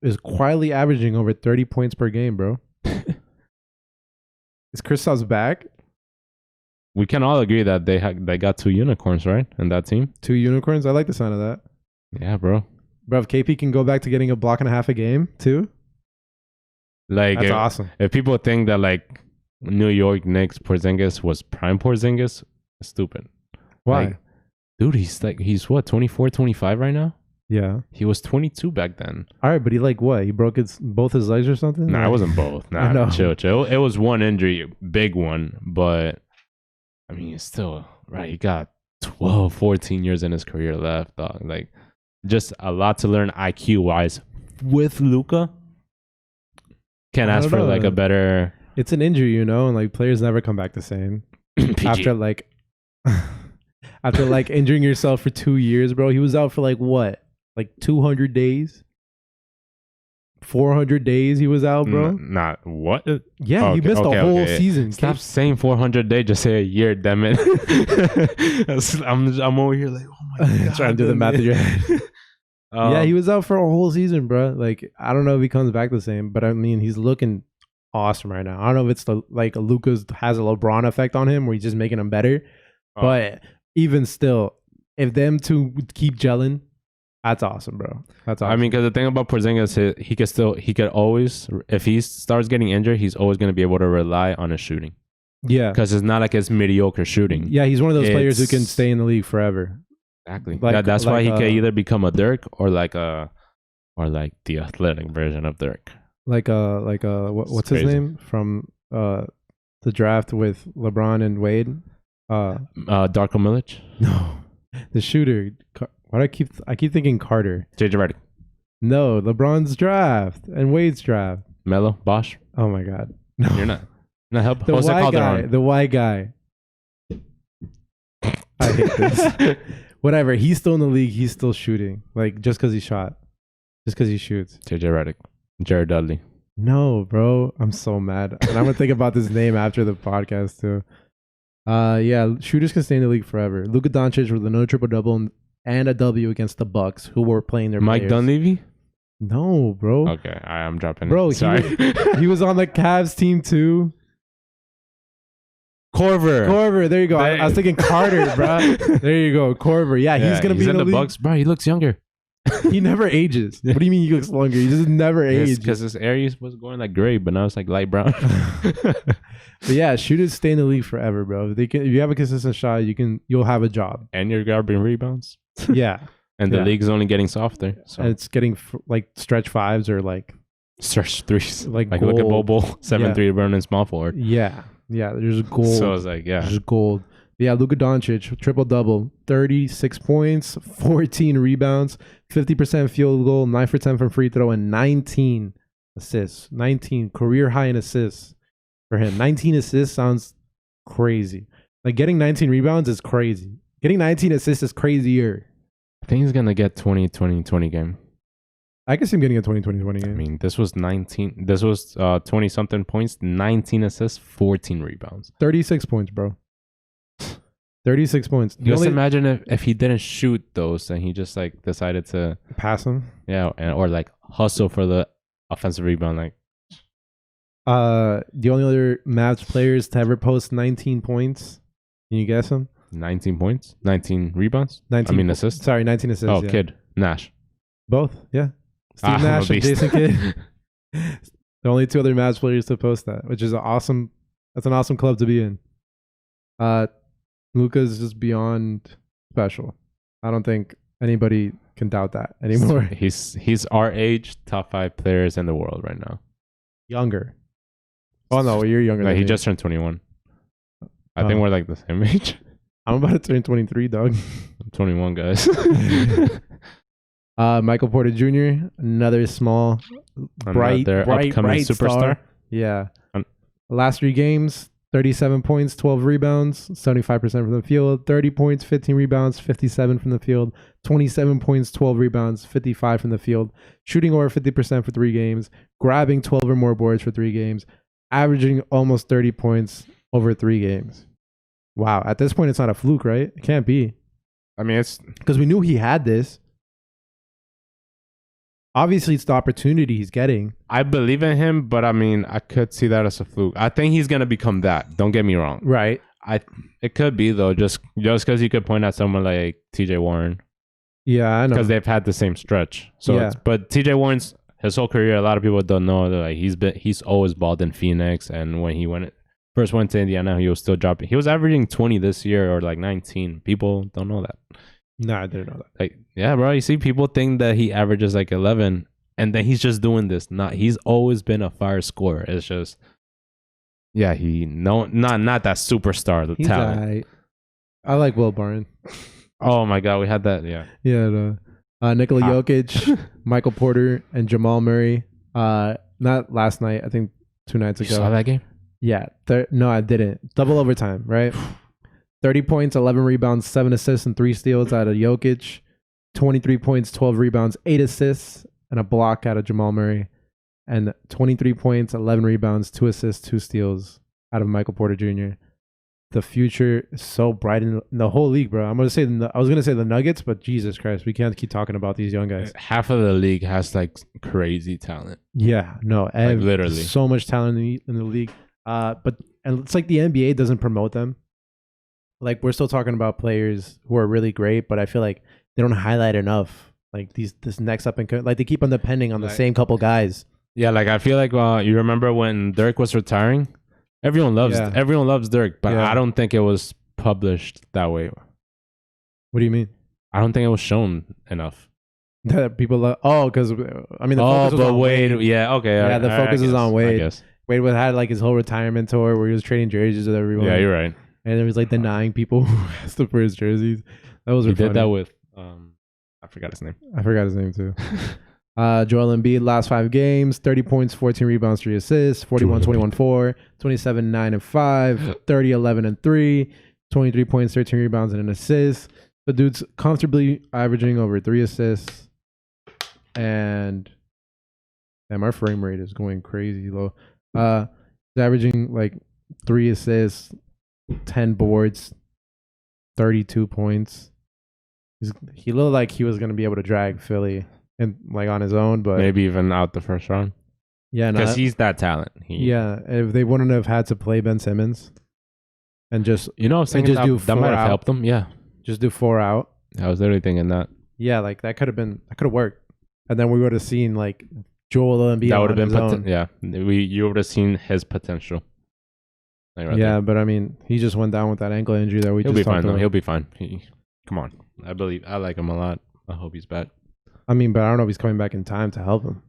is quietly averaging over 30 points per game, bro. Is Kristaps back? We can all agree that they got 2 unicorns, right? In that team. 2 unicorns? I like the sound of that. Yeah, bro. Bro, if KP can go back to getting a block and a half a game, too? Like, that's awesome. If people think that, like, New York Knicks Porzingis was prime Porzingis, it's stupid. Why? Like, dude, he's what, 24, 25 right now? Yeah. He was 22 back then. All right, but he like what? He broke both his legs or something? Nah, it wasn't both. Nah, chill. It was one injury, big one, but... I mean, it's still, right, he got 12, 14 years in his career left, dog. Like, just a lot to learn IQ-wise with Luka. Can't ask for, like, a better... It's an injury, and, like, players never come back the same. After, like, injuring yourself for 2 years, bro. He was out for, like, what? Like, 200 days? 400 days he was out, bro. Not what? Yeah, he missed the whole season. Stop saying 400 days. Just say a year, damn it. I'm over here like, oh my god, trying to do the math in your head. Yeah, he was out for a whole season, bro. Like, I don't know if he comes back the same, but I mean, he's looking awesome right now. I don't know if it's like Luka's has a LeBron effect on him, where he's just making him better. But even still, if them two keep gelling, that's awesome, bro. That's awesome. I mean, because the thing about Porzingis, he could always, if he starts getting injured, he's always going to be able to rely on his shooting. Yeah, because it's not like it's mediocre shooting. Yeah, he's one of those players who can stay in the league forever. Exactly. That's why he can either become a Dirk or the athletic version of Dirk. What's his name from the draft with LeBron and Wade? Darko Milic? No, the shooter. I keep thinking Carter. JJ Redick. No, LeBron's draft and Wade's draft. Melo, Bosch. Oh my god, no, you're not helping. The white guy. The white guy. I hate this. Whatever. He's still in the league. He's still shooting. Like, just because he shot, just because he shoots. JJ Redick, Jared Dudley. No, bro. I'm so mad, and I'm gonna think about this name after the podcast too. Yeah, shooters can stay in the league forever. Luka Doncic with another triple-double and a W against the Bucks, who were playing their Mike players. Dunleavy? No, bro. Okay, I'm dropping bro, it. Sorry. He was on the Cavs team too. Corver. There you go. I was thinking Carter, bro. There you go. Corver. Yeah, he's going to be in the league. Bucks. Bro, he looks younger. He never ages. What do you mean he looks longer? He just never ages. Because his Aries was going like gray, but now it's like light brown. But yeah, shooters stay in the league forever, bro. If you have a consistent shot, you'll have a job. And you're grabbing rebounds. Yeah. And the league's only getting softer. So. And it's getting like stretch fives or like stretch threes. Like look at Bobo, 7-3 burning small forward. Yeah. Yeah, there's gold. So it's like, yeah. There's gold. Yeah, Luka Doncic, triple-double, 36 points, 14 rebounds, 50% field goal, 9 for 10 from free throw, and 19 assists. 19, career high in assists for him. 19 assists sounds crazy. Like, getting 19 rebounds is crazy. Getting 19 assists is crazier. I think he's going to get 20 game. I can see him getting a 20 game. I mean, this was 20-something points, 19 assists, 14 rebounds. 36 points, bro. 36 points. Just imagine if he didn't shoot those and he just like decided to pass them. Yeah, or like hustle for the offensive rebound. Like, the only other Mavs players to ever post 19 points. Can you guess them? 19 points, 19 rebounds. 19 assists. Sorry, 19 assists. Oh, yeah. Kidd, Nash. Both, yeah. Steve Nash and Jason Kidd. The only two other Mavs players to post that, which is awesome. That's an awesome club to be in. Luka's just beyond special. I don't think anybody can doubt that anymore. He's our age, top 5 players in the world right now. Younger. Oh no, you're younger. Like, than he me. just turned 21. I think we're like the same age. I'm about to turn 23, dog. I'm 21, guys. Michael Porter Jr., another small, bright superstar. Star. Yeah. Last 3 games, 37 points, 12 rebounds, 75% from the field, 30 points, 15 rebounds, 57 from the field, 27 points, 12 rebounds, 55 from the field, shooting over 50% for 3 games, grabbing 12 or more boards for 3 games, averaging almost 30 points over 3 games. Wow. At this point, it's not a fluke, right? It can't be. I mean, it's because we knew he had this. Obviously, it's the opportunity he's getting. I believe in him, but I mean, I could see that as a fluke. I think he's going to become that. Don't get me wrong. Right. It could be, though, just because you could point at someone like TJ Warren. Yeah, I know. Because they've had the same stretch. So, yeah. But TJ Warren's, his whole career, a lot of people don't know that like he's always balled in Phoenix. And when he first went to Indiana, he was still dropping. He was averaging 20 this year or like 19. People don't know that. No, I didn't know that. Like, yeah, bro. You see, people think that he averages like 11, and then he's just doing this. He's always been a fire scorer. It's just, yeah, not that superstar He's talent. I like Will Barton. Oh my God, we had that. Yeah, yeah. Nikola Jokic, Michael Porter, and Jamal Murray. Not last night. I think 2 nights ago. You saw that game? Yeah. No, I didn't. Double overtime, right? 30 points, 11 rebounds, 7 assists, and 3 steals out of Jokic. 23 points, 12 rebounds, 8 assists, and a block out of Jamal Murray. and 23 points, 11 rebounds, 2 assists, 2 steals out of Michael Porter Jr. The future is so bright in the whole league, bro. I was gonna say the Nuggets, but Jesus Christ, we can't keep talking about these young guys. Half of the league has like crazy talent. Yeah, no, Like, literally so much talent in the league. But and it's like the NBA doesn't promote them. Like we're still talking about players who are really great, but I feel like they don't highlight enough. Like this next up and like they keep on depending on the same couple guys. Yeah, like I feel like you remember when Dirk was retiring. Everyone loves Dirk, but I don't think it was published that way. What do you mean? I don't think it was shown enough. That people because I mean the focus was on Wade. Yeah, okay. Yeah, the focus is on Wade. Wade had like his whole retirement tour where he was trading jerseys with everyone. Yeah, you're right. And it was like denying people who asked for his jerseys. That was he did that with I forgot his name. I forgot his name too. Joel Embiid, last 5 games, 30 points, 14 rebounds, 3 assists, 41, 21, 4, 27, 9, and 5, 30, 11, and 3, 23 points, 13 rebounds, and an assist. The dude's comfortably averaging over 3 assists. And our frame rate is going crazy low. He's averaging like 3 assists, 10 boards, 32 points. He looked like he was going to be able to drag Philly and like on his own, but maybe even out the first round. Yeah, because he's that talent. If they wouldn't have had to play Ben Simmons and just that might have helped them. Yeah, just do 4 out. I was literally thinking that. Yeah, like that could have worked, and then we would have seen like Joel Embiid. That would have been you would have seen his potential. Like there. But I mean, he just went down with that ankle injury that we He'll just be talked fine. about. He'll be fine. Come on, I like him a lot. I hope he's back. I mean, but I don't know if he's coming back in time to help him.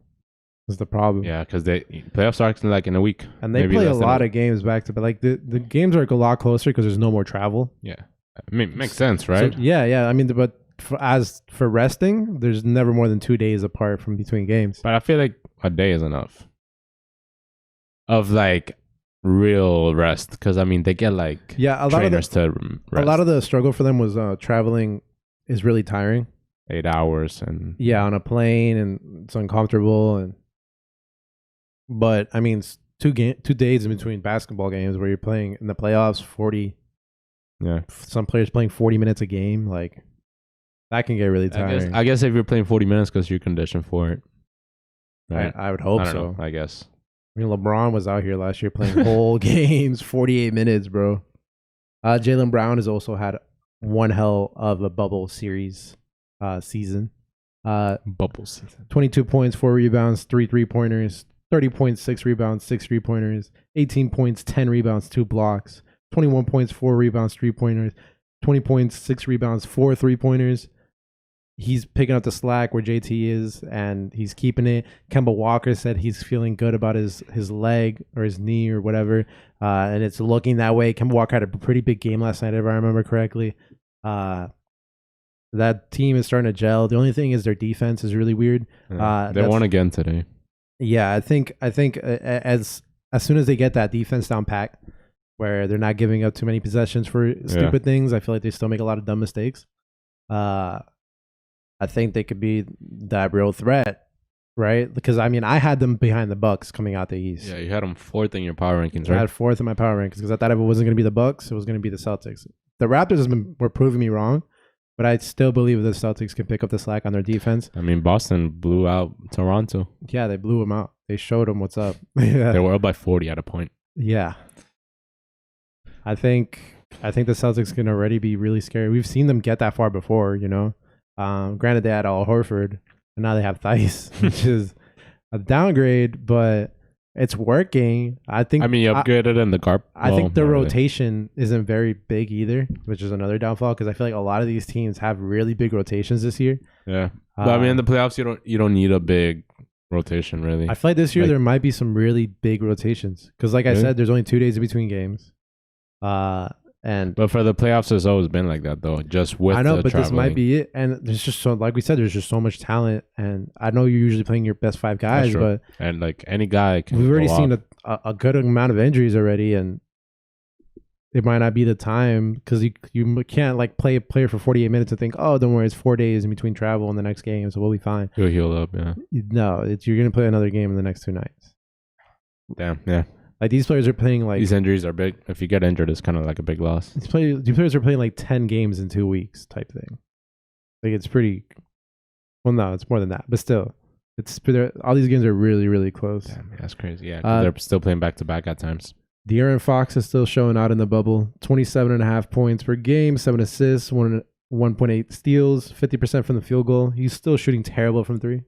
That's the problem. Yeah, because playoffs start like in a week, and they play a lot of games back to back. Like the games are a lot closer because there's no more travel. Yeah, I mean, makes sense, right? So, yeah. I mean, but for resting, there's never more than 2 days apart from between games. But I feel like a day is enough of like real rest, because I mean they get like trainers to rest. A lot of the struggle for them was traveling is really tiring. 8 hours and on a plane, and it's uncomfortable. But I mean, 2 days in between basketball games where you're playing in the playoffs 40. Yeah, some players playing 40 minutes a game, like that can get really tiring. I guess if you're playing 40 minutes because you're conditioned for it, right? I would hope so. I guess. I mean, LeBron was out here last year playing whole games, 48 minutes, bro. Jaylen Brown has also had one hell of a bubble series. Season. Bubble season. 22 points, 4 rebounds, 3 3-pointers, 30 points, 6 rebounds, 6 3-pointers, 18 points, 10 rebounds, 2 blocks, 21 points, 4 rebounds, 3-pointers, 20 points, 6 rebounds, 4 3-pointers. He's picking up the slack where JT is, and he's keeping it. Kemba Walker said he's feeling good about his leg or his knee or whatever, and it's looking that way. Kemba Walker had a pretty big game last night, if I remember correctly. That team is starting to gel. The only thing is their defense is really weird. They won again today. Yeah, I think as soon as they get that defense down pat, where they're not giving up too many possessions for stupid things, I feel like they still make a lot of dumb mistakes. I think they could be that real threat, right? Because I mean, I had them behind the Bucks coming out the East. Yeah, you had them 4th in your power rankings, right? I had 4th in my power rankings because I thought if it wasn't going to be the Bucks, it was going to be the Celtics. The Raptors were proving me wrong. But I still believe the Celtics can pick up the slack on their defense. I mean, Boston blew out Toronto. Yeah, they blew them out. They showed them what's up. They were up by 40 at a point. Yeah. I think the Celtics can already be really scary. We've seen them get that far before, you know. Granted, they had Al Horford, and now they have Theis, which is a downgrade, but it's working. I think. I mean, you upgraded in the carp. I think the rotation isn't very big either, which is another downfall because I feel like a lot of these teams have really big rotations this year. Yeah, but I mean, in the playoffs, you don't need a big rotation really. I feel like this year there might be some really big rotations because, like I said, there's only 2 days in between games. But for the playoffs, it's always been like that though. Just with but this might be it. And there's just like we said, there's just so much talent. And I know you're usually playing your best 5 guys, but like any guy can. We've already seen a good amount of injuries already, and it might not be the time because you can't like play a player for 48 minutes and think, oh, don't worry, it's 4 days in between travel and the next game, so we'll be fine. He'll heal up, yeah. No, you're gonna play another game in the next 2 nights. Damn, yeah. Like these players are playing like these injuries are big. If you get injured, it's kind of like a big loss. these players are playing like 10 games in 2 weeks type thing. Like it's pretty. Well, no, it's more than that, but still, all these games are really, really close. Damn, that's crazy. Yeah, 'cause they're still playing back to back at times. De'Aaron Fox is still showing out in the bubble. 27.5 points per game, 7 assists, 1.8 steals, 50% from the field goal. He's still shooting terrible from 3,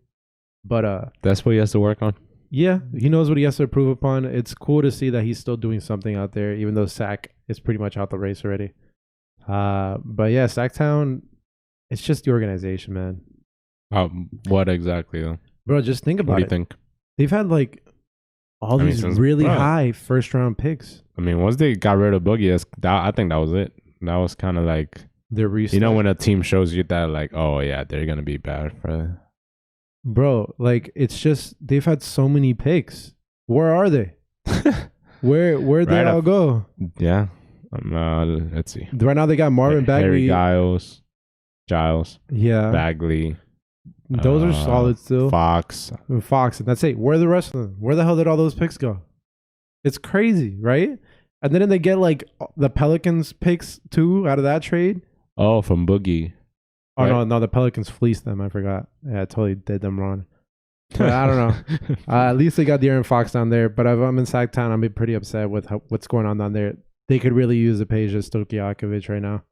but that's what he has to work on. Yeah, he knows what he has to improve upon. It's cool to see that he's still doing something out there, even though Sac is pretty much out the race already. But yeah, Sacktown, it's just the organization, man. What exactly though? Bro, just think about it. What do you think? They've had like all these really high first round picks. I mean, once they got rid of Boogie, I think that was it. That was kind of like their restart. You know, when a team shows you that, like, oh yeah, they're gonna be bad for. Bro, like it's just they've had so many picks. Where are they? Where'd they all go? Yeah, let's see. Right now they got Marvin Bagley, Giles, yeah, Bagley. Those are solid still. Fox, and that's it. Where are the rest of them? Where the hell did all those picks go? It's crazy, right? And then they get like the Pelicans picks too out of that trade. Oh, from Boogie. Oh, right? No, the Pelicans fleeced them. I forgot. Yeah, I totally did them wrong. But I don't know. At least they got De'Aaron Fox down there. But if I'm in Sacktown, I'm pretty upset with what's going on down there. They could really use a Peja Stojakovic right now.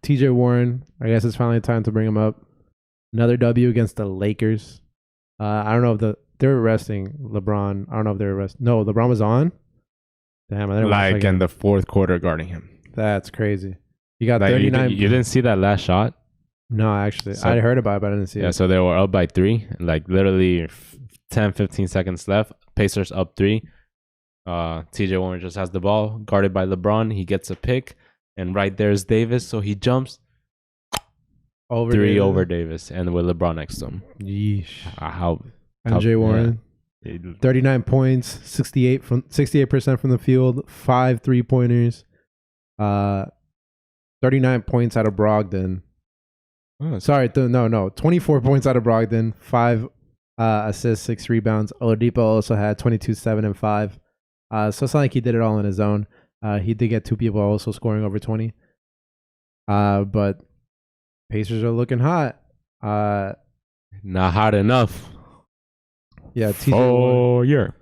TJ Warren, I guess it's finally time to bring him up. Another W against the Lakers. I don't know if they're resting LeBron. I don't know if they're resting. No, LeBron was on. Damn, I didn't like in the fourth quarter guarding him. That's crazy. You got 39. You didn't see that last shot? No, actually. I heard about it, but I didn't see it. Yeah, so they were up by 3. Like literally 10, 15 seconds left. Pacers up 3. TJ Warren just has the ball, guarded by LeBron. He gets a pick, and right there's Davis. So he jumps. Over 3 Davis. Over Davis, and with LeBron next to him. Yeesh. MJ Warren. Yeah. 39 points, 68% from the field, 5 3-pointers. 39 points out of Brogdon. Oh, sorry, 24 points out of Brogdon, 5 assists, 6 rebounds. Oladipo also had 22, 7, and 5. So it's not like he did it all on his own. He did get 2 people also scoring over 20. But Pacers are looking hot. Not hot enough. Yeah, TJ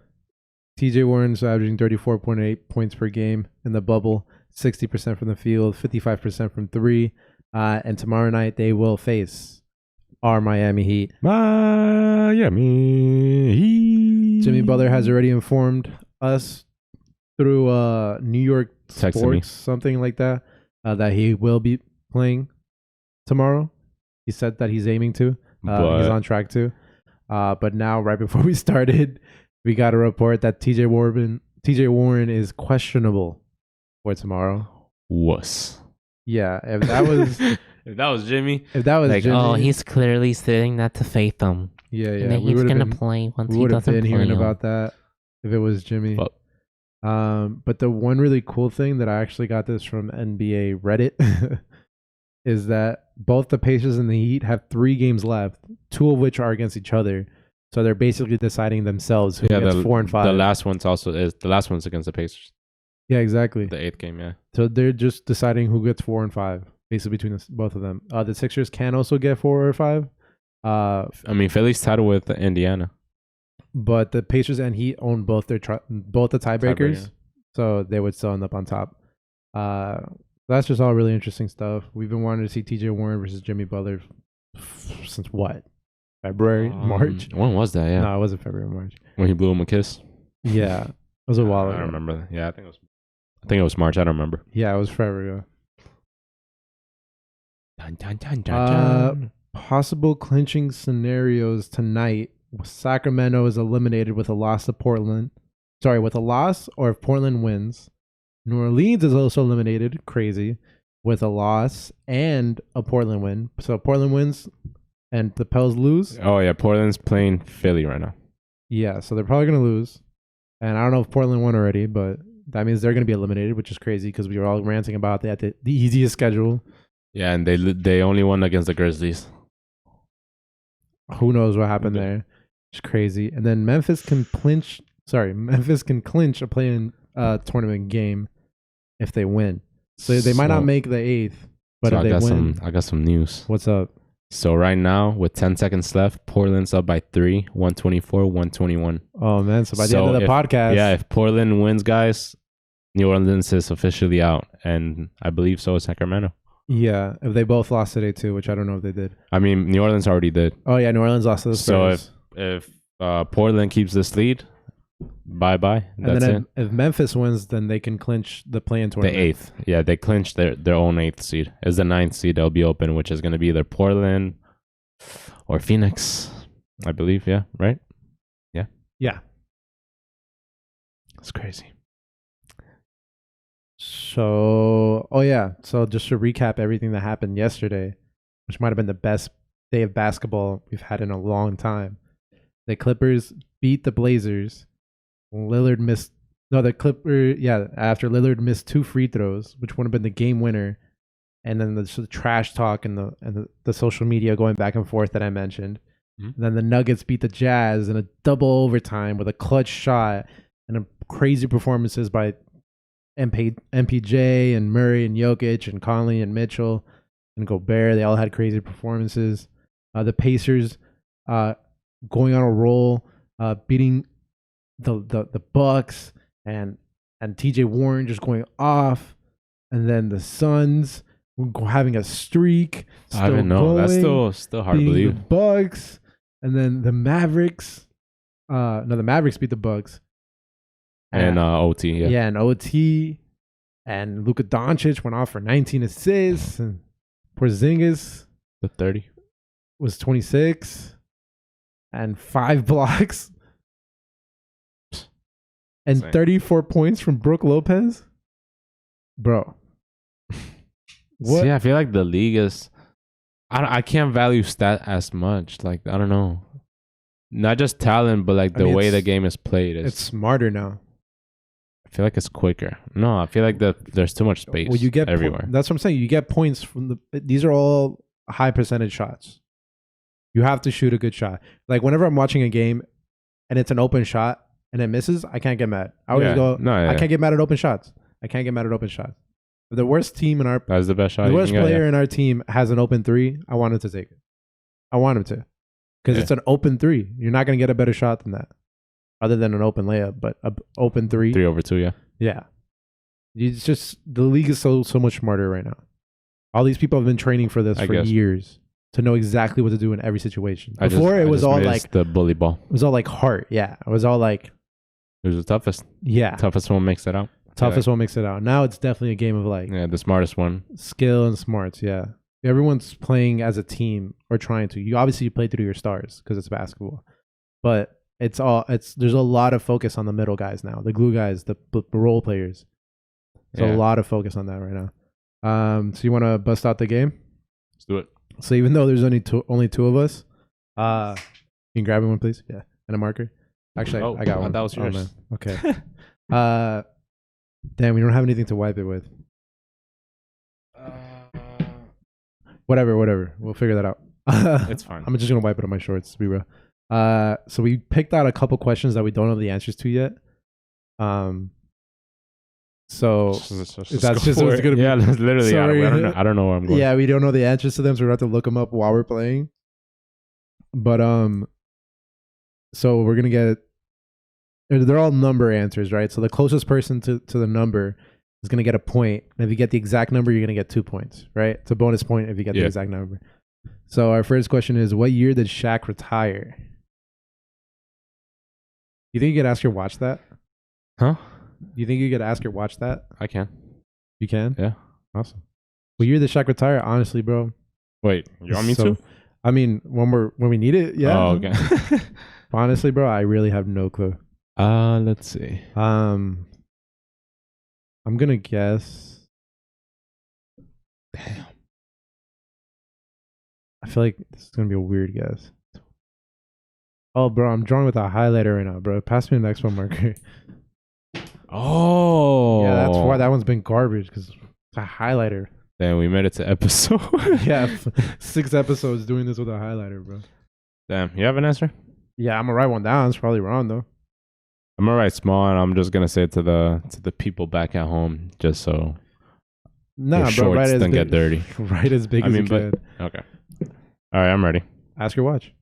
Warren's averaging 34.8 points per game in the bubble, 60% from the field, 55% from 3. And tomorrow night they will face our Miami Heat. Miami Heat. Jimmy Butler has already informed us through New York Sports, something like that, that he will be playing tomorrow. He said that he's aiming to. He's on track to. But now, right before we started, we got a report that TJ Warren is questionable for tomorrow. Wuss. Yeah, if that was Jimmy, Jimmy, oh, he's clearly saying that to faith him. Yeah, and then he's gonna play once he doesn't play. We would have been hearing about that if it was Jimmy. But the one really cool thing that I actually got this from NBA Reddit is that both the Pacers and the Heat have 3 games left, 2 of which are against each other. So they're basically deciding themselves who gets 4 and 5. The last one's against the Pacers. Yeah, exactly. The 8th game, yeah. So they're just deciding who gets 4 and 5, basically between both of them. The Sixers can also get 4 or 5. I mean, Philly's tied with Indiana, but the Pacers and Heat own both the tiebreakers, so they would still end up on top. That's just all really interesting stuff. We've been wanting to see TJ Warren versus Jimmy Butler since what? February, March? When was that? Yeah, no, it wasn't February, March. When he blew him a kiss. Yeah, it was a while ago. I don't remember. Yeah, I think it was March. I don't remember. Yeah, it was forever ago. Dun, dun, dun, dun, dun. Possible clinching scenarios tonight. Sacramento is eliminated with a loss to Portland. Sorry, with a loss or if Portland wins. New Orleans is also eliminated, crazy, with a loss and a Portland win. So Portland wins and the Pels lose. Oh, yeah. Portland's playing Philly right now. Yeah, so they're probably going to lose. And I don't know if Portland won already, but that means they're going to be eliminated, which is crazy because we were all ranting about the easiest schedule. Yeah, and they only won against the Grizzlies. Who knows what happened there? It's crazy. And then Memphis can clinch a play-in tournament game if they win. So they might not make the 8th, but if they win, I got some news. What's up? So right now, with 10 seconds left, Portland's up by 3, 124-121. Oh man! So by the end of the podcast, if Portland wins, guys, New Orleans is officially out, and I believe so is Sacramento. Yeah, if they both lost today too, which I don't know if they did. I mean, New Orleans already did. Oh yeah, New Orleans lost to the Spurs. So if Portland keeps this lead, bye. And then if Memphis wins, then they can clinch the play-in tournament. The 8th. Yeah, they clinched their own 8th seed. It's the 9th seed that'll be open, which is going to be either Portland or Phoenix, I believe. Yeah, right? Yeah. It's crazy. So just to recap everything that happened yesterday, which might have been the best day of basketball we've had in a long time. The Clippers beat the Blazers. After Lillard missed 2 free throws, which would have been the game winner, and then the trash talk and the social media going back and forth that I mentioned. And then the Nuggets beat the Jazz in a double overtime with a clutch shot and a crazy performances by MPJ and Murray and Jokic and Conley and Mitchell and Gobert. They all had crazy performances. The Pacers going on a roll, beating the Bucks and TJ Warren just going off, and then the Suns having a streak. I don't know. That's still hard to believe. The Bucks, and then the Mavericks. The Mavericks beat the Bucks. And OT, yeah. Yeah, and OT. And Luka Doncic went off for 19 assists. And Porzingis the 30 was 26 and 5 blocks. And 34 points from Brook Lopez. Bro. What? See, I feel like the league is... I can't value stat as much. Like, I don't know. Not just talent, but like the way the game is played. It's smarter now. I feel like it's quicker. No, I feel like there's too much space everywhere. That's what I'm saying. You get points from these are all high percentage shots. You have to shoot a good shot. Like whenever I'm watching a game and it's an open shot and it misses, I can't get mad. I always I can't get mad at open shots. If the worst team in our... That's the best shot. The worst player in our team has an open 3. I want him to take it. I want him to. Because it's an open 3. You're not going to get a better shot than that. Other than an open layup, but an open 3. 3 over 2, yeah. Yeah. It's just... The league is so much smarter right now. All these people have been training for this for years to know exactly what to do in every situation. Before, it was all like... the bully ball. It was all like heart, yeah. It was all like... It was the toughest. Yeah. Toughest one makes it out. Toughest one makes it out. Now it's definitely a game of like... Yeah, the smartest one. Skill and smarts, yeah. Everyone's playing as a team or trying to. You obviously play through your stars because it's basketball. But there's a lot of focus on the middle guys now. The glue guys, the role players. There's a lot of focus on that right now. So you want to bust out the game? Let's do it. So even though there's only two of us, you can grab me one, please? Yeah. And a marker. Actually, I got one. That was yours. Man. Okay. Damn, we don't have anything to wipe it with. Whatever. We'll figure that out. It's fine. I'm just going to wipe it on my shorts, to be real. So we picked out a couple questions that we don't know the answers to yet. So that's just what it's going to be. Yeah, literally. I don't know where I'm going. Yeah, we don't know the answers to them, so we have to look them up while we're playing. But so we're going to get... They're all number answers, right? So the closest person to the number is going to get a point. And if you get the exact number, you're going to get 2 points, right? It's a bonus point if you get the exact number. So our first question is, what year did Shaq retire? You think you could ask her watch that? Huh? You think you could ask her watch that? I can. You can? Yeah. Awesome. What year did Shaq retire? Honestly, bro. Wait, you want me to? I mean, when we need it, yeah. Oh, okay. Honestly, bro, I really have no clue. Let's see. I'm gonna guess. Damn. I feel like this is gonna be a weird guess. Oh, bro, I'm drawing with a highlighter right now, bro. Pass me an Expo marker. Oh, that one's been garbage because it's a highlighter. Then we made it to episode. Yeah, 6 episodes doing this with a highlighter, bro. Damn, you have an answer? Yeah, I'm gonna write one down. It's probably wrong though. I'm gonna write small, and I'm just gonna say it to the people back at home, just so Nah, bro, shorts write as don't big, get dirty. Right as big as you can. Okay. All right, I'm ready. Ask your watch,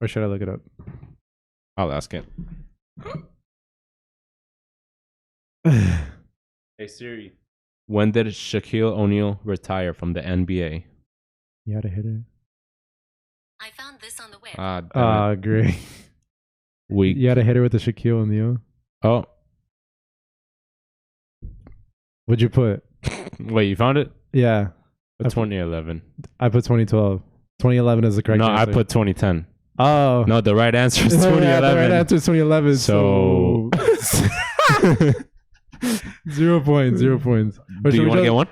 or should I look it up? I'll ask it. Hey Siri, when did Shaquille O'Neal retire from the NBA? You had to hit it. I found this on the web. Great. Week. You had to hit it with the Shaquille O'Neal. Oh, What'd you put? wait, you found it? Yeah, But 2011. I put 2012. 2011 is the correct No, answer. I put 2010. Oh. No, the right answer is Yeah, 2011. the right answer is 2011. So, 0 points. 0 points. do you want to get one?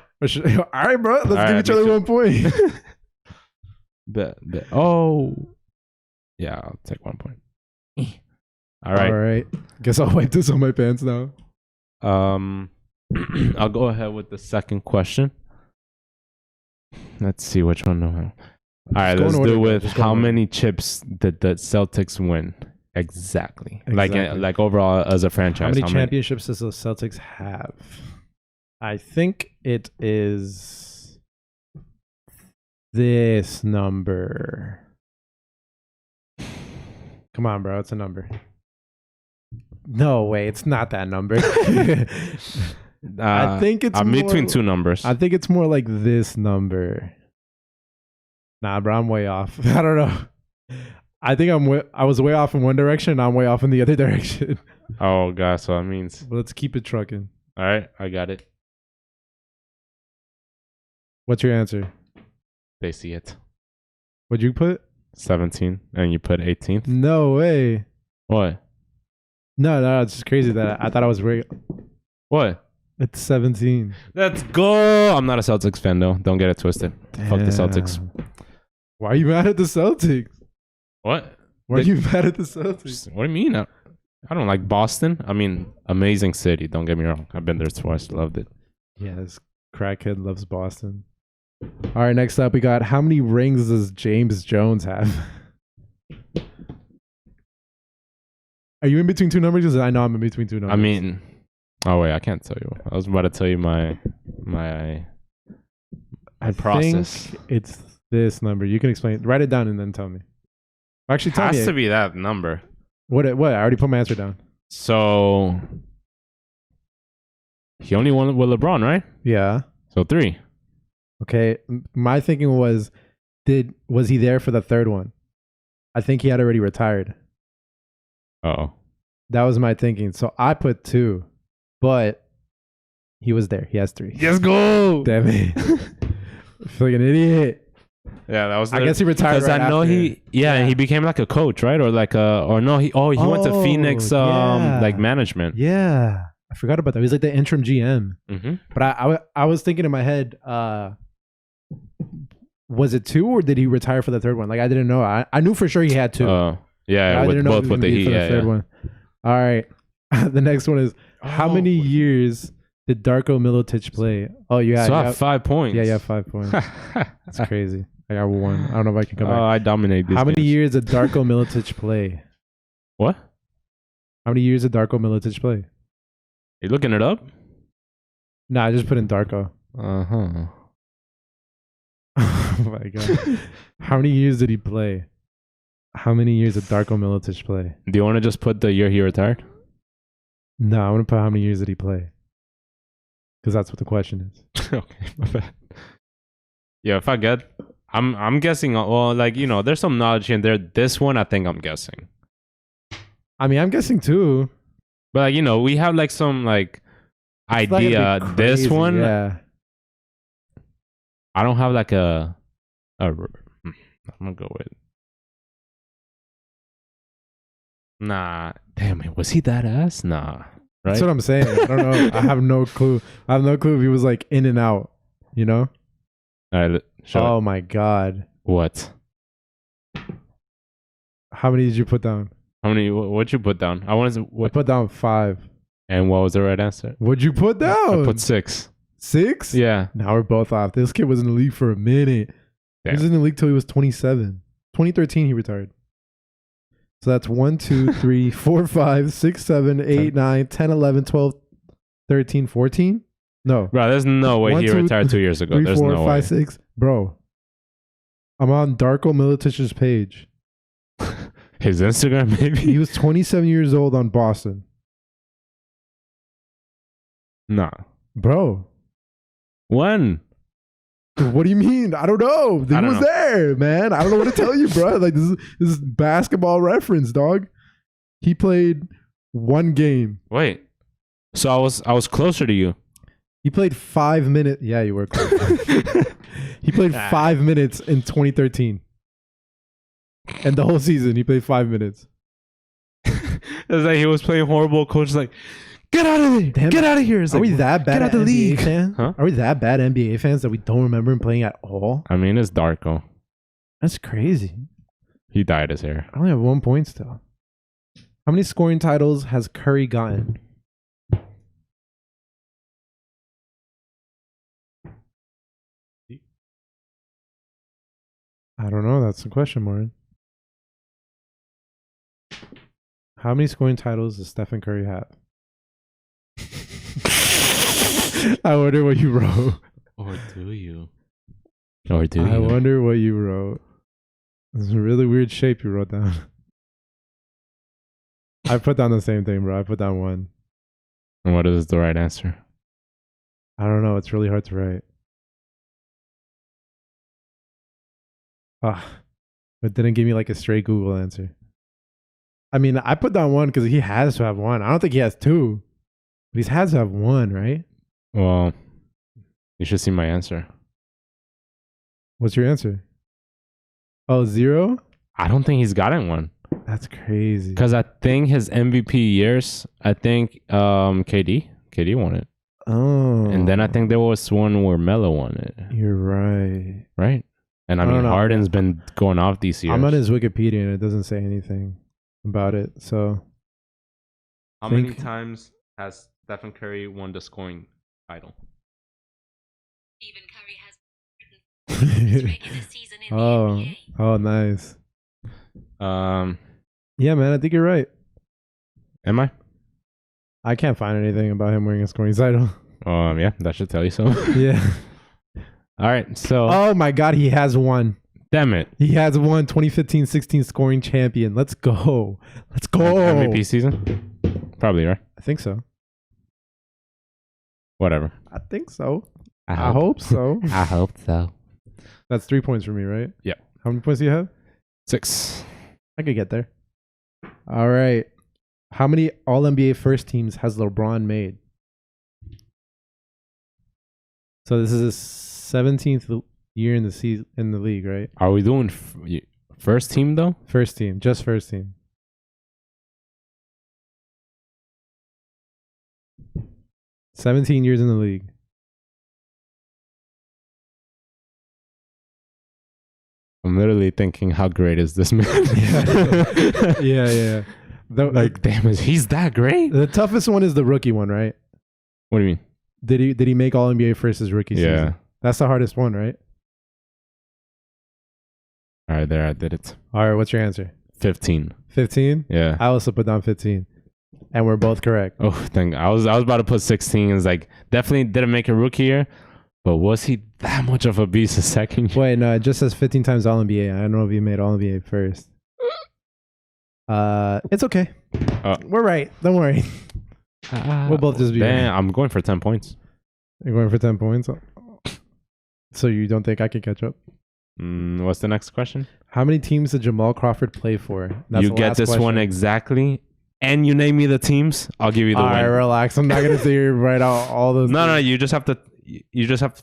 All right, bro. Let's All give right, each other me too. 1 point. Oh. Yeah, I'll take 1 point. All right. All right. Guess I'll wipe this on my pants now. I'll go ahead with the second question. Let's see which one. All right, Just go in let's order, do bro. with Just go in how order. many chips did the Celtics win exactly? Exactly. Like overall as a franchise. How many championships does the Celtics have? I think it is this number. Come on, bro. It's a number. No way. It's not that number. I think it's I'm more, between two numbers. I think it's more like this number. Nah, bro. I'm way off. I don't know. I think I was way off in one direction and I'm way off in the other direction. Oh, God. So that means. But let's keep it trucking. All right. I got it. What's your answer? They see it. What'd you put? 17. And you put 18th? No way. What? No, it's just crazy that I thought I was right. What? It's 17. Let's go. I'm not a Celtics fan, though. Don't get it twisted. Fuck the Celtics. Damn. Why are you mad at the Celtics? What? Why are you mad at the Celtics? What do you mean? I don't like Boston. I mean, amazing city. Don't get me wrong. I've been there twice. Loved it. Yeah, this crackhead loves Boston. All right, next up we got how many rings does James Jones have? Are you in between two numbers? 'Cause I know I'm in between two numbers. I mean, oh wait, I can't tell you. I was about to tell you my I process. think it's this number. You can explain. Write it down and then tell me. Actually, tell Has me. to be that number. What? I already put my answer down. So he only won with LeBron, right? Yeah. So 3. Okay. My thinking was he there for the third one? I think he had already retired. Oh. That was my thinking. So I put 2, but he was there. He has 3. Let's go. Damn it. I feel like an idiot. Yeah, that was. I guess he retired because right I know after. he became like a coach, right? Or like he went to Phoenix yeah. like management. Yeah. I forgot about that. He was like the interim GM. Mm-hmm. But I was thinking in my head, was it 2 or did he retire for the third one? Like I didn't know. I knew for sure he had 2. Yeah, I with didn't know both he was with the gonna be Heat. for the Yeah, third one. All right. The next one is how many years did Darko Milicic play? Oh, yeah. So I have 5 points. Yeah, 5 points. That's crazy. I got 1. I don't know if I can come back. I dominate these How many games. years did Darko Milicic play? What? How many years did Darko Milicic play? You looking it up? Nah, I just put in Darko. Uh-huh. Oh my god. How many years did he play? How many years did Darko Milicic play? Do you want to just put the year he retired? No, I want to put how many years did he play? Because that's what the question is. Okay, my bad. Yeah, if I get, I'm guessing. Well, like there's some knowledge in there. This one, I think I'm guessing. I mean, I'm guessing 2. But we have like some like It's not gonna idea. be This crazy, one, yeah. I don't have like a. I'm gonna go with. Nah, damn it. Was he that ass? Nah, right? That's what I'm saying. I don't know. I have no clue. I have no clue if he was like in and out. All right, Oh my god. What? How many did you put down? How many? What you put down? I want to. I put down 5. And what was the right answer? What'd you put down? I put 6. 6? Yeah. Now we're both off. This kid was in the league for a minute. Damn. He was in the league till he was 27. 2013, he retired. So that's 1, 2, 3, 4, 5, 6, 7, 8, 9, 10, 11, 12, 13, 14? No. Bro, there's no way 1, he 2, retired 2 years ago. 3, There's 4, no 5, way. 6. Bro. I'm on Darko Militich's page. His Instagram, maybe? He was 27 years old on Boston. Nah. Bro. When? What do you mean? I don't know. He was there, man. I don't know what to tell you, bro. Like this is basketball reference, dog. He played 1 game. Wait. So I was closer to you. He played 5 minutes. Yeah, you were close. He played 5 minutes in 2013. And the whole season, he played 5 minutes. It's like he was playing horrible. Coach like, get out of there. Damn, get out of here. Are we that bad at the league? Huh? Are we that bad NBA fans that we don't remember him playing at all? I mean, it's Darko. That's crazy. He dyed his hair. I only have 1 point still. How many scoring titles has Curry gotten? I don't know. That's the question, Martin. How many scoring titles does Stephen Curry have? I wonder what you wrote. Or do you? I wonder what you wrote. It's a really weird shape you wrote down. I put down the same thing, bro. I put down 1. And what is the right answer? I don't know. It's really hard to write. It didn't give me like a straight Google answer. I mean, I put down 1 because he has to have 1. I don't think he has 2. But he has to have 1, right? Well, you should see my answer. What's your answer? Oh, 0? I don't think he's gotten 1. That's crazy. Because I think his MVP years, I think KD won it. Oh. And then I think there was one where Melo won it. You're right. Right? And I mean, Harden's been going off these years. I'm on his Wikipedia and it doesn't say anything about it. So, how many times has Stephen Curry won the scoring title? Stephen Curry has regular season in the NBA. Oh, nice. Yeah, man, I think you're right. Am I? I can't find anything about him winning a scoring title. Yeah, that should tell you so. Yeah. All right, so. Oh my God, he has 1. Damn it. He has 1 2015-16 scoring champion. Let's go. Let's go. MVP season? Probably, right? I think so. Whatever. I think so. I hope so. I hope so. That's 3 points for me, right? Yeah. How many points do you have? 6. I could get there. All right. How many All-NBA first teams has LeBron made? So this is his 17th year in the league, right? Are we doing first team though? First team, just first team. "17 years in the league." I'm literally thinking, how great is this man? Yeah. Like, damn it, he's that great? The toughest one is the rookie one, right? What do you mean? Did he make All NBA first his rookie season? Yeah. That's the hardest one, right? All right, there, I did it. All right, what's your answer? 15. 15? Yeah. I also put down 15. And we're both correct. Oh, thank God. I was about to put 16. It's like, definitely didn't make a rookie year, but was he that much of a beast the second year? Wait, no, it just says 15 times All NBA. I don't know if you made All NBA first. It's okay. We're right. Don't worry. We'll both just be Damn, right. I'm going for 10 points. You're going for 10 points? So you don't think I can catch up? What's the next question? How many teams did Jamal Crawford play for? That's you the get last this question. one exactly, and you name me the teams, I'll give you the All right, win. relax. I'm not going to say you write out all those. No, you just have to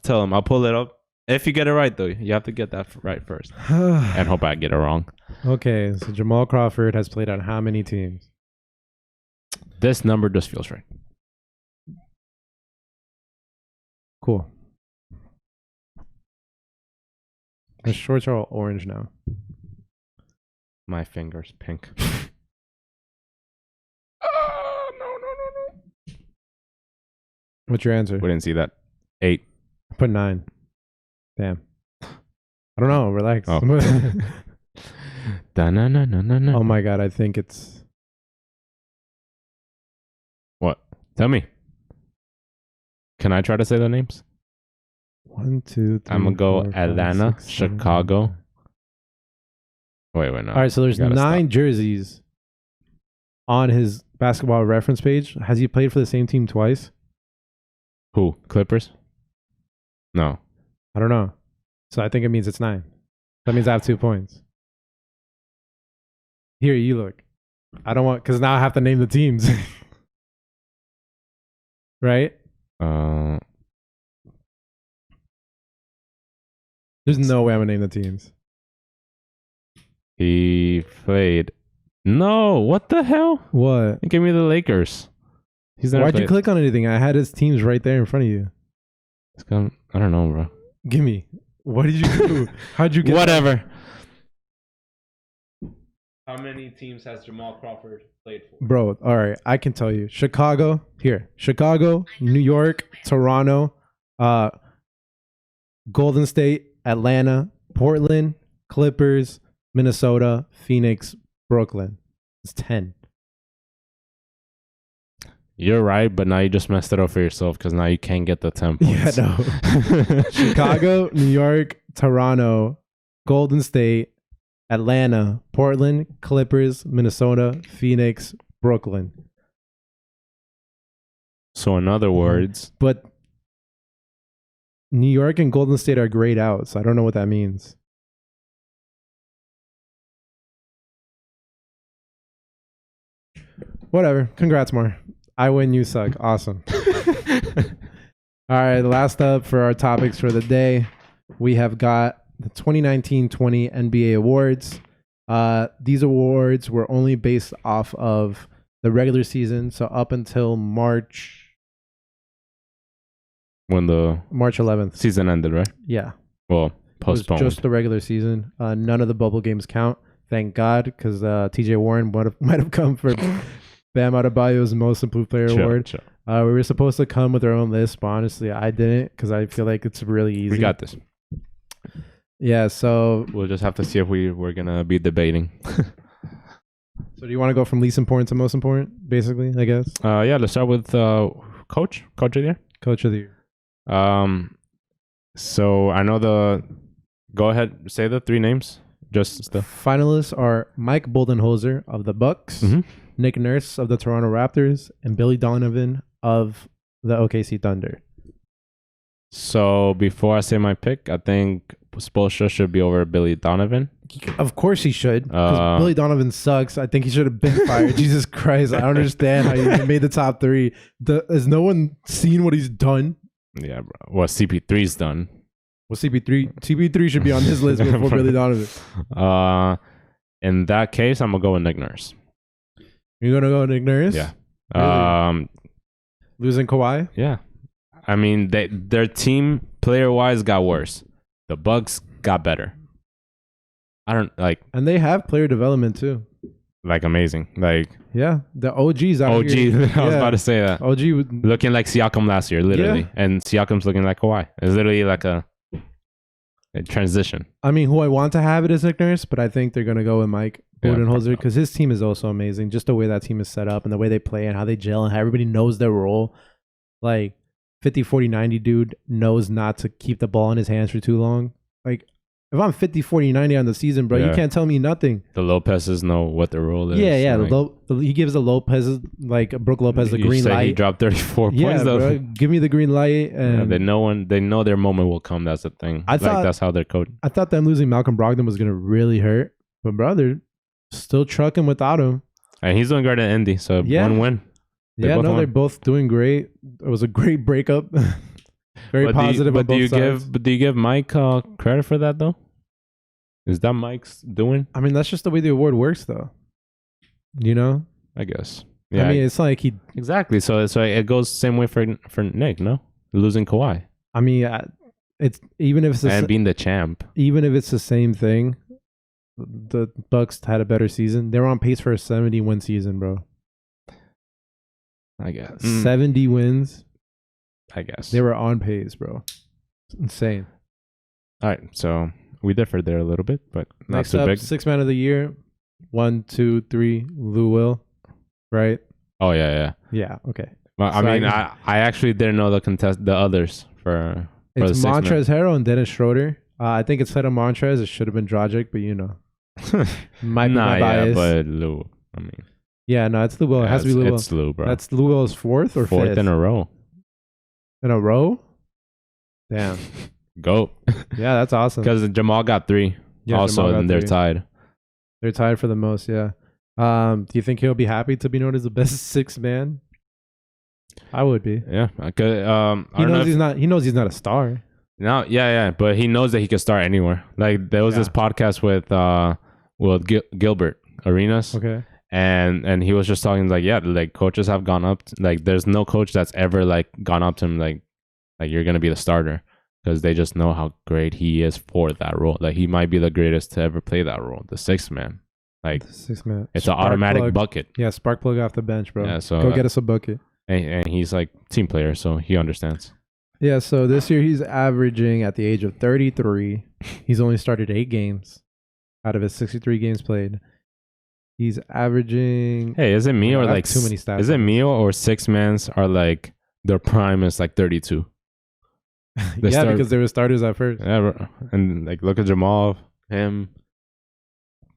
tell him. I'll pull it up. If you get it right, though, you have to get that right first. And hope I get it wrong. Okay, so Jamal Crawford has played on how many teams? This number just feels right. Cool. The shorts are all orange now. My finger's pink. No. What's your answer? We didn't see that. 8. I put 9. Damn. I don't know. Relax. Oh. Da-na-na-na-na-na. Oh my god, I think it's What? Tell me. Can I try to say the names? 1, 2, 3. I'm gonna go 4, 5, Atlanta, 6, 7, Chicago. Wait, no. All right, so there's Gotta 9 jerseys on his basketball reference page. Has he played for the same team twice? Who? Clippers? No. I don't know. So I think it means it's 9. That means I have 2 points. Here, you look. I don't want, because now I have to name the teams. Right? There's no way I'm going to name the teams. He played. No, what the hell? What? Give me the Lakers. He's never Why'd you played. click on anything? I had his teams right there in front of you. I don't know, bro. Give me. What did you do? How'd you get Whatever. How many teams has Jamal Crawford played for? Bro, all right. I can tell you. Chicago, New York, Toronto, Golden State, Atlanta, Portland, Clippers, Minnesota, Phoenix, Brooklyn. It's 10. You're right, but now you just messed it up for yourself because now you can't get the 10 points. Yeah, no. Chicago, New York, Toronto, Golden State, Atlanta, Portland, Clippers, Minnesota, Phoenix, Brooklyn. So in other words, But New York and Golden State are grayed out, so I don't know what that means. Whatever. Congrats, Mar. I win, you suck. Awesome. All right, last up for our topics for the day, we have got the 2019-20 NBA awards. These awards were only based off of the regular season, so up until March when the 11th. season ended, right? Yeah. Well, It postponed. was just the regular season. None of the bubble games count. Thank God, because TJ Warren might have come for Bam Adebayo's Most Improved Player Award. Chill. We were supposed to come with our own list, but honestly, I didn't because I feel like it's really easy. We got this. Yeah, so We'll just have to see if we're going to be debating. do you want to go from least important to most important, basically, I guess? Yeah, let's start with Coach of the Year. Coach of the Year. So I know go ahead, say the 3 names. Just the Finalists are Mike Budenholzer of the Bucks, Nick Nurse of the Toronto Raptors, and Billy Donovan of the OKC Thunder. So before I say my pick, I think Spoelstra should be over Billy Donovan. Of course he should, because Billy Donovan sucks. I think he should have been fired. Jesus Christ, I don't understand how he made the top 3. Has no one seen what he's done? Yeah, bro. What CP3's done. Well, CP3 should be on his list before Billy Donovan. In that case, I'm gonna go with Nick Nurse. You're gonna go Nick Nurse? Yeah. Really? Losing Kawhi? Yeah. I mean, their team player wise got worse. The Bucks got better. I don't like. And they have player development too. Like amazing. Like yeah, the OGs out OG. here. I was about to say that. OG looking like Siakam last year, literally, Yeah. and Siakam's looking like Kawhi. It's literally like a transition. I mean, who I want to have it is Nick Nurse, but I think they're gonna go with Mike Budenholzer because his team is also amazing. Just the way that team is set up and the way they play and how they gel and how everybody knows their role. Like 50, 40, 90 dude knows not to keep the ball in his hands for too long. Like if I'm 50, 40, 90 on the season, bro, you can't tell me nothing. The Lopez's know what the role is. Yeah. Like, He gives the Lopez, like Brooke Lopez, the green light. He dropped 34 points though. Bro, give me the green light. And they know their moment will come. That's the thing. That's how they're coaching. I thought them losing Malcolm Brogdon was gonna really hurt, but brother, still trucking without him. And he's doing great at Indy, so one win. They're both doing great. It was a great breakup. Very positive. Do you give Mike credit for that though? Is that Mike's doing? I mean, that's just the way the award works, though. You know? I guess. Yeah. I mean, it's like he exactly. So it goes the same way for Nick. No, losing Kawhi. I mean, it's even if it's being the champ. Even if it's the same thing, the Bucks had a better season. They're on pace for a 70-win season, bro. I guess 70 wins. I guess. They were on pace, bro. It's insane. All right, so we differed there a little bit, but not Next too up, big. 6 man of the year. 1, 2, 3. Lou Will, right? Oh yeah. Yeah. Okay. Well, So I mean, I actually didn't know the others for the It's 6 man. Montrezl Harrell and Dennis Schroeder. I think it's set on Montrez. It should have been Dragic, but might be my bias. Yeah, but Lou. I mean, Yeah, no, it's Lou Will. It has to be Lou Will. It's Lou, bro. That's Lou Will's fourth or fourth fifth? in a row. In a row? Damn. Go. Yeah, that's awesome. Because Jamal got 3. Yeah, also, Jamal got and they're 3. tied. They're tied for the most, yeah. Do you think he'll be happy to be known as the best 6 man? I would be. Yeah. He knows he's not a star. No, yeah, but he knows that he can start anywhere. Like there was this podcast with Gilbert Arenas, Okay. and he was just talking like coaches have gone up. Like there's no coach that's ever like gone up to him like you're gonna be the starter, because they just know how great he is for that role. Like he might be the greatest to ever play that role, the 6th man. Like The 6 man. it's an automatic bucket. Yeah, spark plug off the bench, bro. Yeah, so go get us a bucket. And he's like team player, so he understands. Yeah, so this year he's averaging at the age of 33. He's only started 8 games out of his 63 games played. He's averaging. Hey, is it me I or have like too many stats? Is it me or 6 mans are like their prime is like 32? Because they were starters at first. Yeah, bro. And like look at Jamal, him,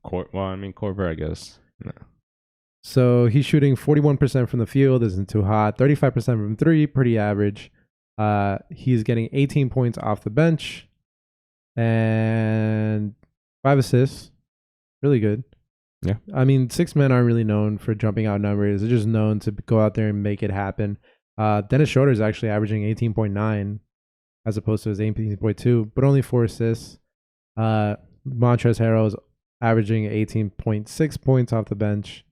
Corver, I guess. No. So he's shooting 41% from the field, isn't too hot. 35% from 3, pretty average. He's getting 18 points off the bench and 5 assists. Really good. Yeah. I mean, 6 men aren't really known for jumping out numbers. They're just known to go out there and make it happen. Dennis Schroeder is actually averaging 18.9 as opposed to his 18.2, but only 4 assists. Montrezl Harrell is averaging 18.6 points off the bench.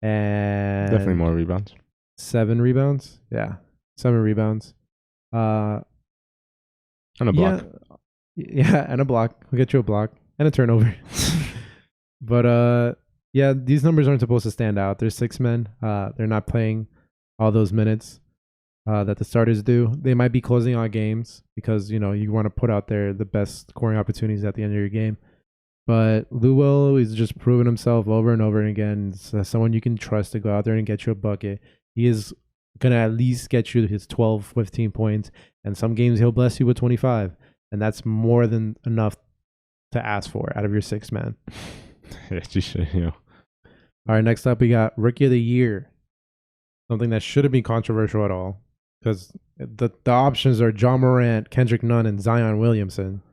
And Definitely more rebounds. 7 rebounds. Yeah. 7 rebounds. And a block. Yeah, and a block. We'll get you a block and a turnover. But yeah, these numbers aren't supposed to stand out. They're 6 men. They're not playing all those minutes that the starters do. They might be closing out games because you want to put out there the best scoring opportunities at the end of your game. But Lou Will is just proving himself over and over again. It's someone you can trust to go out there and get you a bucket. He is going to at least get you his 12, 15 points. And some games he'll bless you with 25. And that's more than enough to ask for out of your 6 man. Yeah. All right, next up we got Rookie of the Year. Something that shouldn't be controversial at all. Because the options are John Morant, Kendrick Nunn, and Zion Williamson.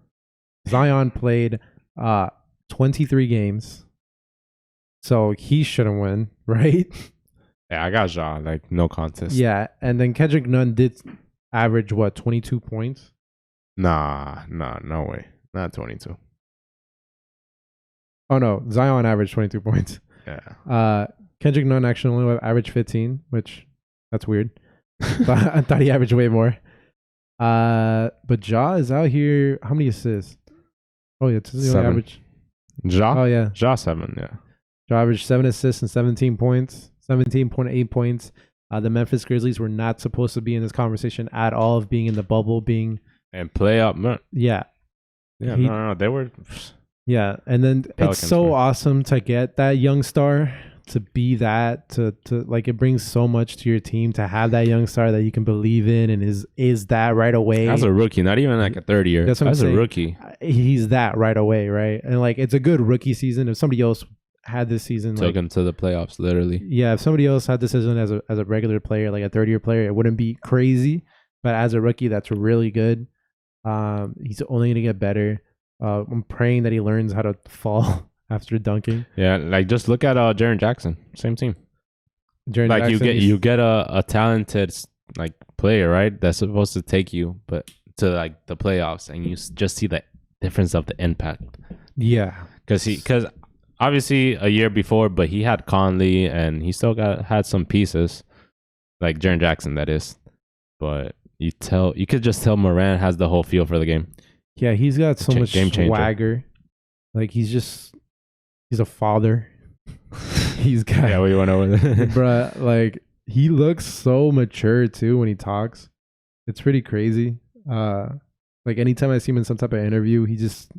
Zion played 23 games. So he shouldn't win, right? Yeah, I got Ja, like no contest. Yeah, and then Kendrick Nunn did average, 22 points? Nah, no way. Not 22. Oh, no, Zion averaged 22 points. Yeah. Kendrick Nunn actually only averaged 15, which that's weird. But I thought he averaged way more. But Ja is out here. How many assists? Oh, yeah, it's the only 7. average. Ja? Oh, yeah. Ja 7, yeah. Ja averaged 7 assists and 17 points, 17.8 points. The Memphis Grizzlies were not supposed to be in this conversation at all of being in the bubble, and play up. Yeah. Yeah, no, they were. Yeah, and then Pelicans it's so were. awesome to get that young star to be that to like, it brings so much to your team to have that young star that you can believe in and is that right away. As a rookie, not even like a third year. That's what I'm As a saying. rookie. He's that right away, right? And like, it's a good rookie season. If somebody else had this season, Took him to the playoffs, literally. yeah, if somebody else had this season as a regular player, like a third-year player, it wouldn't be crazy. But as a rookie, that's really good. He's only going to get better. I'm praying that he learns how to fall after dunking. Yeah, like just look at Jaren Jackson, same team. Jaren Like Jackson, you get a talented like player, right? That's supposed to take you, but to like the playoffs, and you just see the difference of the impact. yeah, Because obviously a year before, but he had Conley and he still had some pieces, like Jaren Jackson, that is. But you could just tell Morant has the whole feel for the game. yeah, he's got so much Game changer. swagger. Like he's a father. He's got Yeah, we went over there. bruh, like he looks so mature too when he talks. It's pretty crazy. Like anytime I see him in some type of interview, he just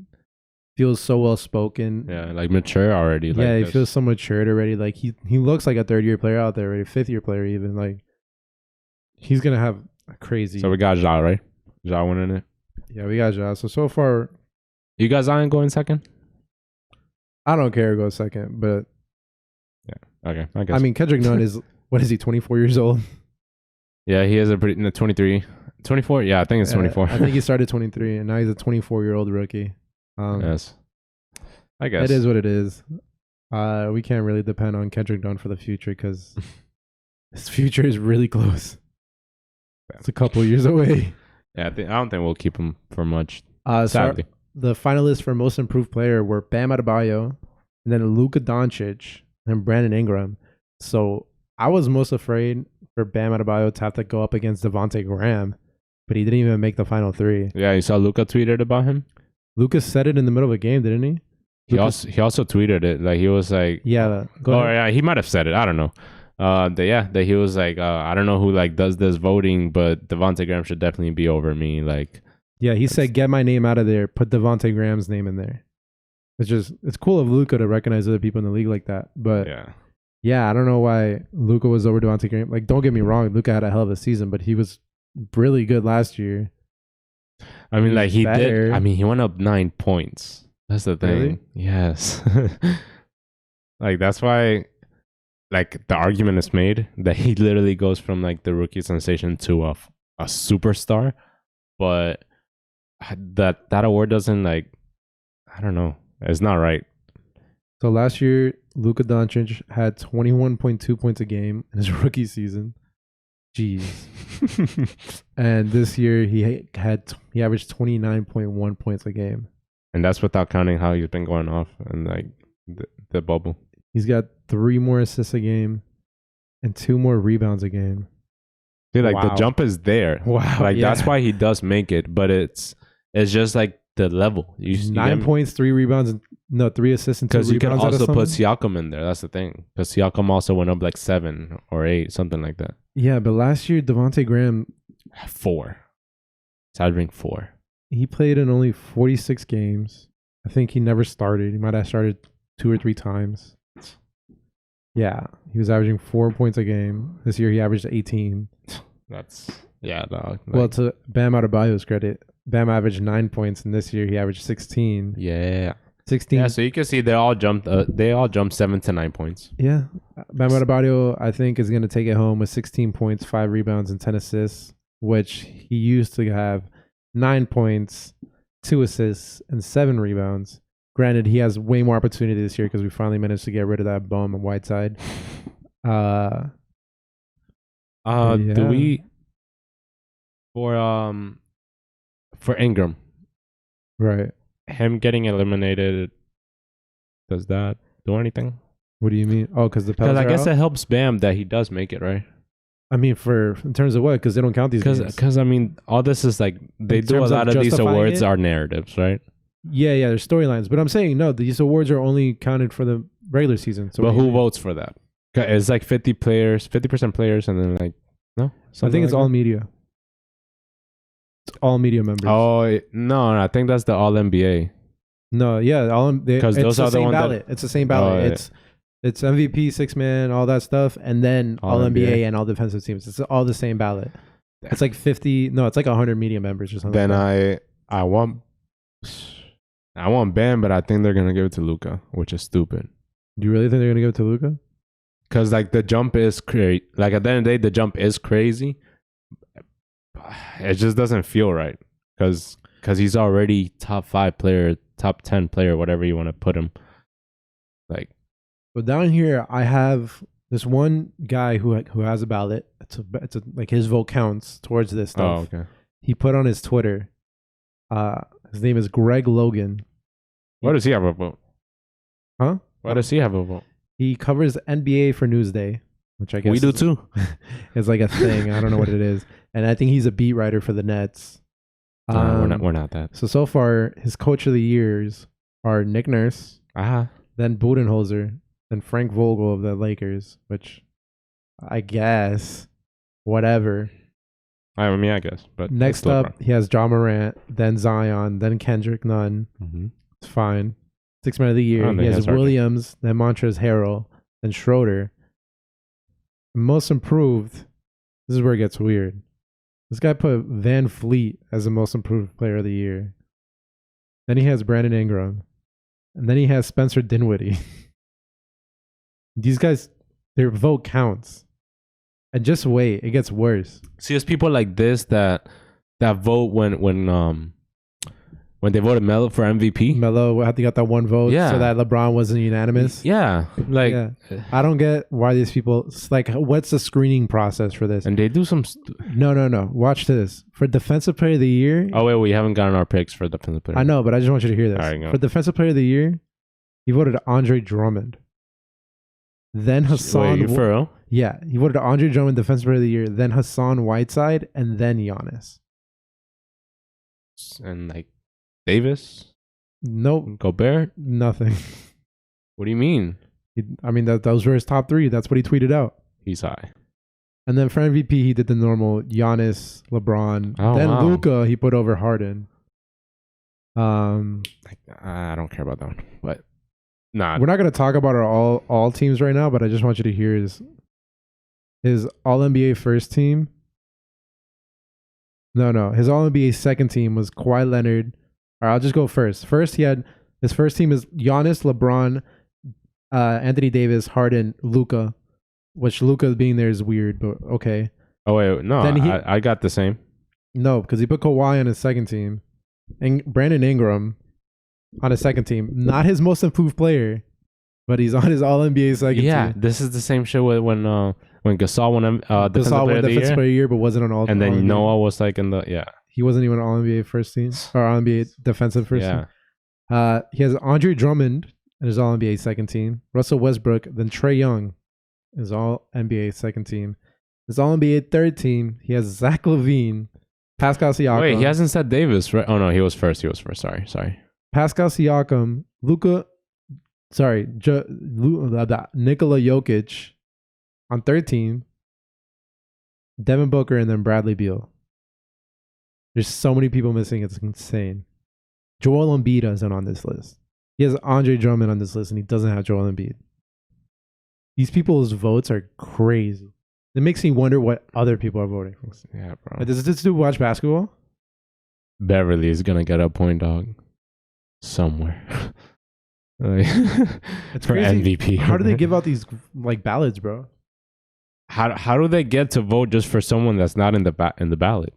feels so well spoken. Yeah, like mature already. Yeah, like he this. feels so matured already. Like he looks like a 3rd-year player out there already, 5th-year player even. Like he's gonna have a crazy. So we got Ja, right? Ja winning it. Yeah, we got Ja. So far, You guys aren't going second? I don't care who goes second, but Okay, I guess. I mean Kendrick Nunn is what is he, 24 years old? yeah, he is a pretty 23, 24. Yeah, I think it's 24. I think he started 23, and now he's a 24-year-old rookie. Yes, I guess It is what it is. We can't really depend on Kendrick Nunn for the future because his future is really close. It's a couple years away. Yeah, I don't think we'll keep him for much. So Sadly, the finalists for most improved player were Bam Adebayo, and then Luka Doncic, and Brandon Ingram. So I was most afraid for Bam Adebayo to have to go up against Devontae Graham, but he didn't even make the final 3. yeah, you saw Luka tweeted about him. Lucas said it in the middle of a game, didn't he? He also tweeted it. Like he was like, Yeah. Go ahead. yeah, he might have said it. I don't know. That he was like, I don't know who like does this voting, but Devontae Graham should definitely be over me. Like, Yeah, he said, get my name out of there. Put Devontae Graham's name in there. It's cool of Luka to recognize other people in the league like that. But yeah, I don't know why Luka was over Devontae Graham. Like, don't get me wrong, Luka had a hell of a season, but he was really good last year. I mean, like he better. did. I mean, he went up 9 points. That's the thing. Really? Yes. Like that's why, like the argument is made that he literally goes from like the rookie sensation to a superstar, but that award doesn't like. I don't know. It's not right. So last year, Luka Doncic had 21.2 points a game in his rookie season. Jeez. And this year he averaged 29.1 points a game. And that's without counting how he's been going off and like the bubble. He's got 3 more assists a game and 2 more rebounds a game. See, like Wow. the jump is there. Wow. Like yeah. that's why he does make it, but it's just like the level. You 9 points, 3 rebounds, and 3 assists and 2 rebounds. Because you can also out of put something? Siakam in there. That's the thing. Because Siakam also went up like 7 or 8, something like that. Yeah, but last year Devontae Graham, 4. It's averaging 4. he played in only 46 games. I think he never started. He might have started 2 or 3 times. Yeah, he was averaging 4 points a game. This year he averaged 18. That's dog. Like, Well, to Bam Adebayo's credit, Bam averaged 9 points, and this year he averaged 16. yeah. 16. Yeah, so you can see they all jumped 7 to 9 points. Yeah. Bam Adebayo, I think, is going to take it home with 16 points, 5 rebounds, and 10 assists, which he used to have 9 points, 2 assists, and 7 rebounds. Granted, he has way more opportunity this year because we finally managed to get rid of that bum on Whiteside. Do Yeah. we for Ingram, Right. him getting eliminated, does that do anything? What do you mean? Oh, because the Because Pels I are guess out? it helps Bam that he does make it, right? I mean, in terms of what? Because they don't count these games. Because I mean, all this is like they In do a terms of lot of these justifying awards it? are narratives, right? Yeah, there's storylines. But I'm saying, no, these awards are only counted for the regular season. So But what do you who mean? votes for that? It's like 50% players, and then like no. I Something think it's like all that? media. It's all media members. Oh no, I think that's the All NBA. No, yeah, Because it's those the are the same ones that- ballot. It's the same ballot. Oh, yeah. It's MVP, 6-man, all that stuff, and then all NBA NBA. and all defensive teams. It's all the same ballot. It's like 50. No, it's like 100 media members or something. Then like that. I want Bam, but I think they're gonna give it to Luka, which is stupid. Do you really think they're gonna give it to Luka? Because like the jump is crazy. Like at the end of the day, the jump is crazy. It just doesn't feel right. Because he's already top 5 player, top 10 player, whatever you want to put him. Like, But down here, I have this one guy who has a ballot. It's like his vote counts towards this stuff. okay. He put on his Twitter. His name is Greg Logan. Why does he have a vote? Huh? Why does he have a vote? He covers NBA for Newsday, which I guess We do too. is like a thing. I don't know what it is, and I think he's a beat writer for the Nets. We're not that. So far, his coach of the years are Nick Nurse, then Budenholzer, then Frank Vogel of the Lakers, which I guess whatever. I mean, I guess. But Next up, he has Ja Morant, then Zion, then Kendrick Nunn. Mm-hmm. It's fine. 6th man of the year. He has Williams, then Montrezl Harrell, then Schroeder. Most improved. This is where it gets weird. This guy put Van Fleet as the most improved player of the year. Then he has Brandon Ingram. And then he has Spencer Dinwiddie. These guys, their vote counts. And just wait, it gets worse. See, there's people like this that vote when they voted Melo for MVP. Melo, I think got that one vote so that LeBron wasn't unanimous. Yeah, like I don't get why these people. It's like, what's the screening process for this? And they do some. No. Watch this for defensive player of the year. Oh wait, we haven't gotten our picks for defensive player. I know, but I just want you to hear this. All right, for defensive player of the year, he voted Andre Drummond. Then Hassan. Wait, for real? Yeah, he voted Andre Drummond defensive player of the year. Then Hassan Whiteside, and then Giannis. And like Davis. Nope. Gobert. Nothing. What do you mean? Those were his top 3. That's what he tweeted out. He's high. And then for MVP, he did the normal Giannis, LeBron. Then Luka, he put over Harden. I don't care about that one. But nah. We're not going to talk about our all teams right now, but I just want you to hear his All-NBA first team. No. His All-NBA second team was Kawhi Leonard. All right, I'll just go first. His first team is Giannis, LeBron, Anthony Davis, Harden, Luka. Which Luka being there is weird, but okay. Oh wait, no, I got the same. No, because he put Kawhi on his second team, and Brandon Ingram on his second team. Not his most improved player, but he's on his All-NBA second team. Yeah, this is the same shit when Gasol won defensive player of the year, but wasn't on all. And then All-NBA. Noah was like in the He wasn't even All-NBA first team or All-NBA defensive first team. He has Andre Drummond in his All-NBA second team. Russell Westbrook, then Trae Young. His All-NBA second team. His All-NBA third team, he has Zach LaVine, Pascal Siakam. Wait, he hasn't said Davis, right? Oh, no, he was first. Sorry. Pascal Siakam, Nikola Jokic on third team, Devin Booker, and then Bradley Beal. There's so many people missing. It's insane. Joel Embiid isn't on this list. He has Andre Drummond on this list, and he doesn't have Joel Embiid. These people's votes are crazy. It makes me wonder what other people are voting for. Yeah, bro. Does this dude watch basketball? Beverly is going to get a point dog somewhere. It's for crazy. MVP. How do they give out these like ballots, bro? How do they get to vote just for someone that's not in the ballot?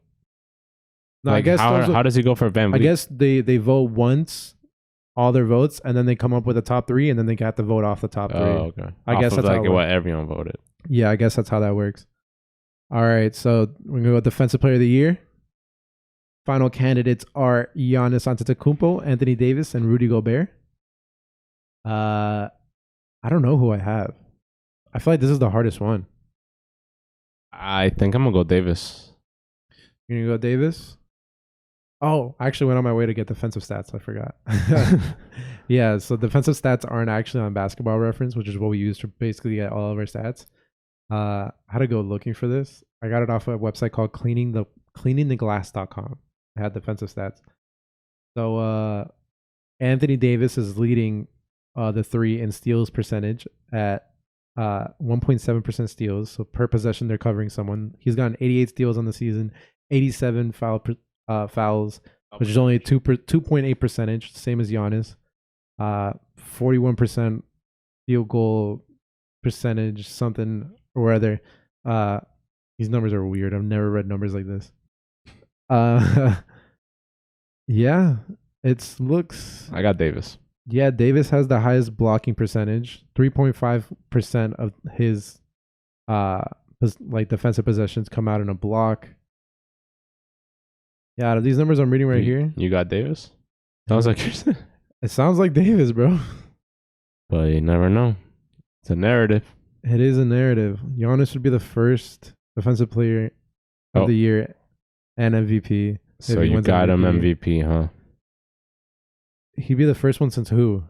No, like, I guess how does he go for Van Vliet? I guess they vote once, all their votes, and then they come up with a top 3, and then they got to vote off the top 3. Oh, okay. I guess that's like how what everyone voted. Yeah, I guess that's how that works. All right, so we're gonna go with defensive player of the year. Final candidates are Giannis Antetokounmpo, Anthony Davis, and Rudy Gobert. I don't know who I have. I feel like this is the hardest one. I think I'm gonna go Davis. You're gonna go Davis? Oh, I actually went on my way to get defensive stats. I forgot. Yeah, so defensive stats aren't actually on Basketball Reference, which is what we use to basically get all of our stats. I had to go looking for this. I got it off a website called cleaningtheglass.com. I had defensive stats. So Anthony Davis is leading the 3 in steals percentage at 1.7% steals. So per possession, they're covering someone. He's gotten 88 steals on the season, 87 fouls, which is only 2.8 percentage, same as Giannis. 41% field goal percentage, something or other. These numbers are weird. I've never read numbers like this. Yeah, it looks. I got Davis. Yeah, Davis has the highest blocking percentage. 3.5% of his defensive possessions come out in a block. Yeah, out of these numbers I'm reading right here. You got Davis? Sounds like you're... It sounds like Davis, bro. But you never know. It's a narrative. It is a narrative. Giannis would be the first defensive player of the year and MVP. So you got him MVP, huh? He'd be the first one since who?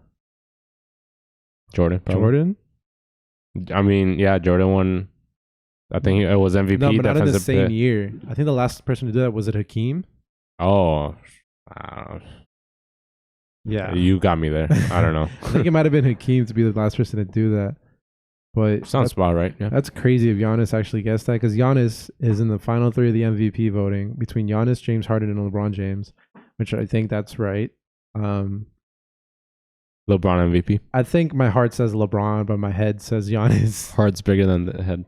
Jordan. Probably. Jordan? I mean, yeah, Jordan won I think it was MVP. No, but not in the defensive same player. year. I think the last person to do that was it Hakeem. Oh, Yeah, you got me there. I don't know. I think it might have been Hakeem to be the last person to do that. But Sounds about right. Yeah. that's crazy if Giannis actually gets that, because Giannis is in the final three of the MVP voting between Giannis, James Harden, and LeBron James, which I think that's right. LeBron MVP. I think my heart says LeBron, but my head says Giannis. Heart's bigger than the head.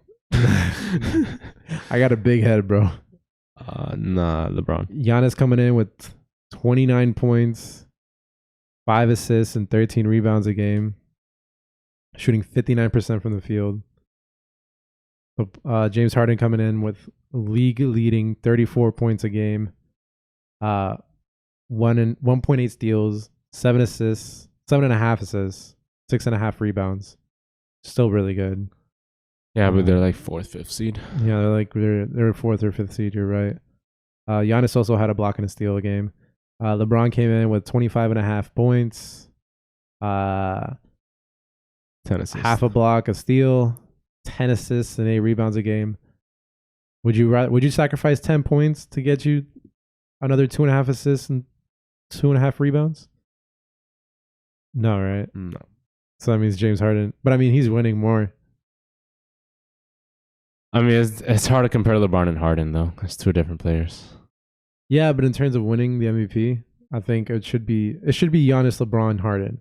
I got a big head, bro. Nah, LeBron. Giannis coming in with 29 points, 5 assists, and 13 rebounds a game, shooting 59% from the field. James Harden coming in with league-leading 34 points a game, 1.8 steals, 7 assists, 7.5 assists, 6.5 rebounds. Still really good. Yeah, but they're like 4th, 5th seed. Yeah, they're 4th or 5th seed. You're right. Giannis also had a block and a steal a game. LeBron came in with 25.5 points, 10 assists. half a block, a steal, 10 assists, and 8 rebounds a game. Would you sacrifice 10 points to get you another 2.5 assists and 2.5 rebounds? No, right? No. So that means James Harden. But I mean, he's winning more. I mean, it's hard to compare LeBron and Harden, though. It's two different players. Yeah, but in terms of winning the MVP, I think it should be Giannis, LeBron, Harden.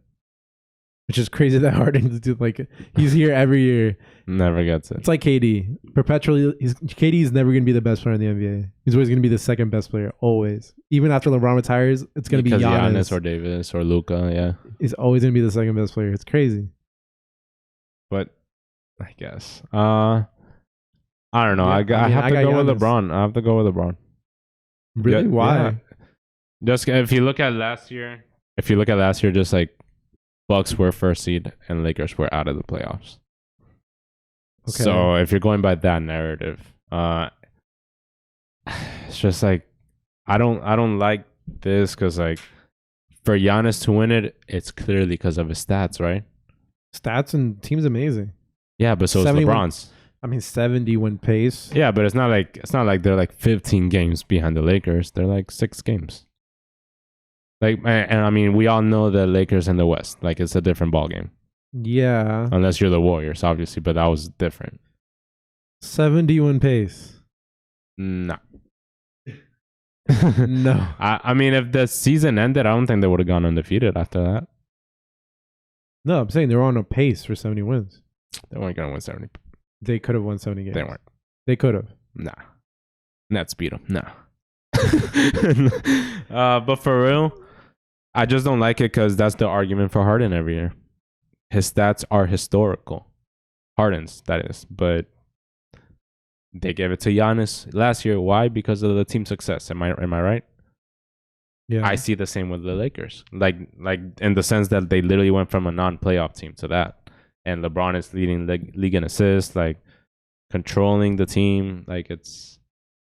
Which is crazy that Harden is like he's here every year. Never gets it. It's like KD. Perpetually, KD is never going to be the best player in the NBA. He's always going to be the second best player, always. Even after LeBron retires, it's going to be Giannis or Davis or Luka, yeah. He's always going to be the second best player. It's crazy. But I guess. I don't know. Yeah, I have to go Giannis. with LeBron. I have to go with LeBron. Really? Yeah, Why? yeah. Just if you look at last year, just like Bucks were 1st seed and Lakers were out of the playoffs. Okay. So if you're going by that narrative, it's just like I don't like this because like for Giannis to win it, it's clearly because of his stats, right? Stats and team's amazing. Yeah, but so is 71 LeBron's. I mean, 70 win pace. Yeah, but it's not like they're like 15 games behind the Lakers. They're like 6 games. Like, and I mean, we all know the Lakers in the West. Like, it's a different ball game. Yeah. Unless you're the Warriors, obviously, but that was different. 70 win pace. No. No. I mean, if the season ended, I don't think they would have gone undefeated after that. No, I'm saying they're on a pace for 70 wins. They weren't going to win 70. They could have won 70 games. They weren't. They could have. Nah. Nets beat them. Nah. But for real, I just don't like it because that's the argument for Harden every year. His stats are historical. Harden's, that is. But they gave it to Giannis last year. Why? Because of the team success. Am I right? Yeah. I see the same with the Lakers. Like in the sense that they literally went from a non-playoff team to that. And LeBron is leading the league in assists, like controlling the team. Like it's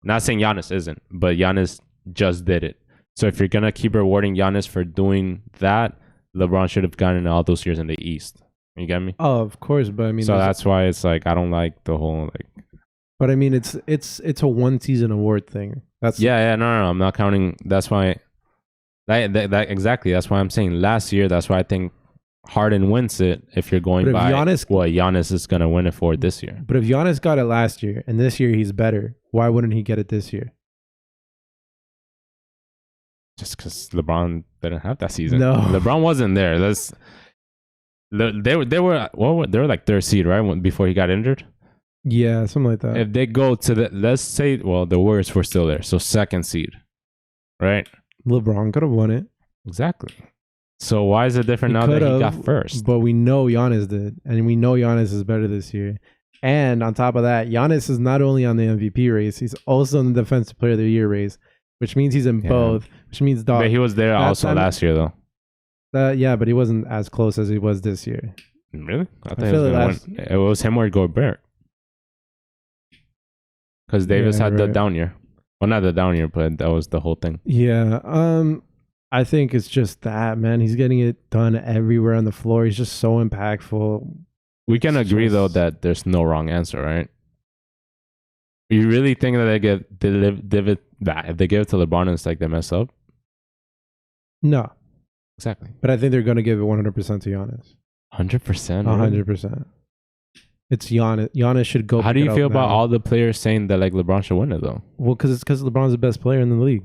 not saying Giannis isn't, but Giannis just did it. So if you're going to keep rewarding Giannis for doing that, LeBron should have gotten all those years in the East. You get me? Oh, of course, but I mean, so that's why it's like I don't like the whole like. But I mean, it's a one season award thing. That's no. I'm not counting. That's why. That exactly. That's why I'm saying last year. That's why I think Harden wins it. If you're going by Giannis is gonna win it for this year. But if Giannis got it last year and this year he's better, why wouldn't he get it this year? Just because LeBron didn't have that season. No, LeBron wasn't there. They were like 3rd seed, right? Before he got injured. Yeah, something like that. If they go to let's say, the Warriors were still there, so 2nd seed, right? LeBron could have won it. Exactly. So why is it different now that he got 1st? But we know Giannis did, and we know Giannis is better this year. And on top of that, Giannis is not only on the MVP race, he's also in the Defensive Player of the Year race, which means he's in both. Which means but he was there also last year, though. Yeah, but he wasn't as close as he was this year. Really? I feel like it was him or Gobert. Because Davis had the down year. Well, not the down year, but that was the whole thing. Yeah. I think it's just that, man. He's getting it done everywhere on the floor. He's just so impactful. We can agree, though, that there's no wrong answer, right? You really think that if they give it to LeBron, it's like they mess up? No, Exactly. but I think they're going to give it 100% to Giannis. 100%. 100%. It's Giannis. Giannis should go. How do you feel about all the players saying that like LeBron should win it though? Well, because LeBron's the best player in the league.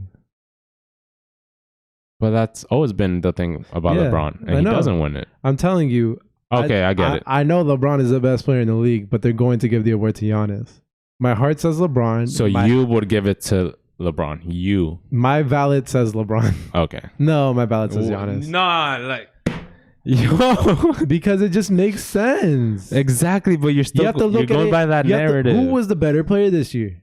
But that's always been the thing about LeBron, and he doesn't win it. I'm telling you. Okay, I get it. I know LeBron is the best player in the league, but they're going to give the award to Giannis. My heart says LeBron. So you would give it to LeBron. My ballot says LeBron. Okay. No, my ballot says Giannis. Nah, like yo, because it just makes sense. Exactly, but you're still you're going by that narrative. Who was the better player this year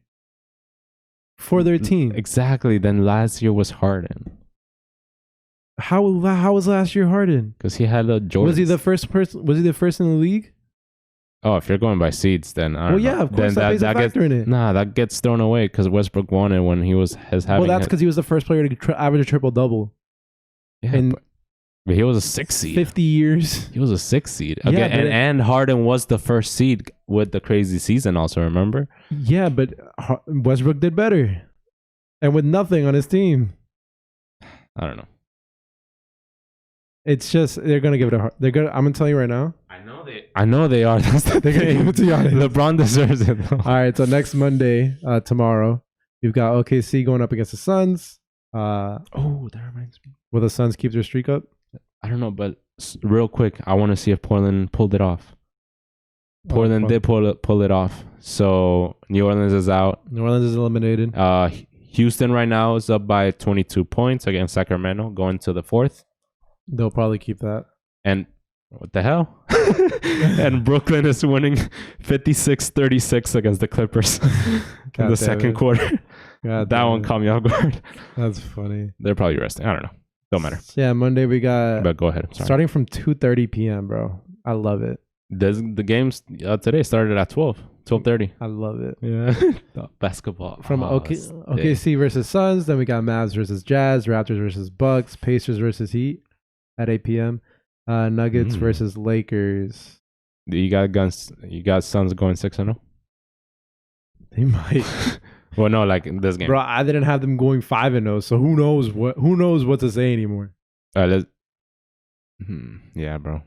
for their team? Exactly. Then last year was Harden. How was last year Harden? Because he had a Jordan. Was he the first person? Was he the first in the league? Oh, if you're going by seeds, then I don't know. Yeah, of course that plays a factor in it. Nah, that gets thrown away because Westbrook won it when he was having. Well, that's because he was the first player to average a triple double. Yeah, but he was a 6 seed. 50 years. He was a 6 seed. Okay, and Harden was the first seed with the crazy season. Also, remember? Yeah, but Westbrook did better, and with nothing on his team. I don't know. It's just they're gonna give it I'm gonna tell you right now. I know they are. That's the they're gonna give it to Giannis. LeBron deserves it. Though. All right, so next Monday, tomorrow, we've got OKC going up against the Suns. That reminds me. Will the Suns keep their streak up? I don't know, but real quick, I want to see if Portland pulled it off. Portland did pull it off. So New Orleans is out. New Orleans is eliminated. Houston right now is up by 22 points against Sacramento, going to the 4th. They'll probably keep that. And what the hell? And Brooklyn is winning 56-36 against the Clippers in the second quarter. That one caught me off guard. That's funny. They're probably resting. I don't know. Don't matter. Yeah, Monday we got... But go ahead. Sorry. Starting from 2:30 p.m., bro. I love it. The games today started at 12:30. I love it. Yeah. Basketball. From OKC versus Suns. Then we got Mavs versus Jazz. Raptors versus Bucks. Pacers versus Heat at 8 p.m. Nuggets versus Lakers. You got Suns going 6-0? They might. Well, no, like in this game. Bro, I didn't have them going 5-0, so who knows what to say anymore. Yeah, bro.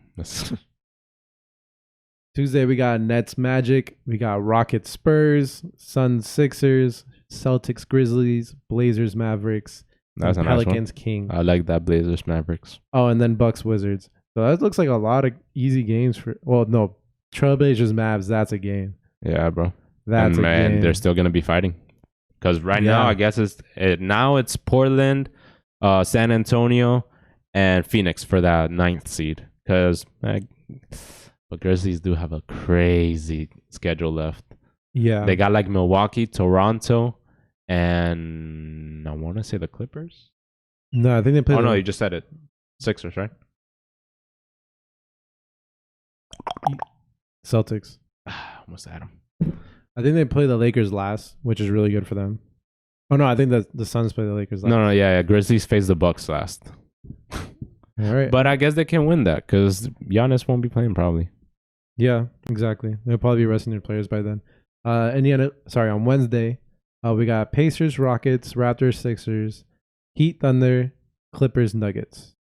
Tuesday we got Nets Magic, we got Rockets Spurs, Suns Sixers, Celtics Grizzlies, Blazers Mavericks, That's a Pelicans nice Kings. I like that. Blazers Mavericks. Oh, and then Bucks Wizards. So that looks like a lot of easy games for. Well, no, Trailblazers Mavs. That's a game. Yeah, bro. That's a game. They're still gonna be fighting because now I guess it's Portland, San Antonio, and Phoenix for that 9th seed. Because but Grizzlies do have a crazy schedule left. Yeah, they got like Milwaukee, Toronto, and I want to say the Clippers. No, I think they play. Oh no, you just said it. Sixers, right? Celtics. Almost had them. I think they play the Lakers last, which is really good for them. Oh no, I think the Suns play the Lakers last. No, yeah. Grizzlies face the Bucks last. All right, but I guess they can win that because Giannis won't be playing probably. Yeah, exactly. They'll probably be resting their players by then. On Wednesday, we got Pacers, Rockets, Raptors, Sixers, Heat, Thunder, Clippers, Nuggets.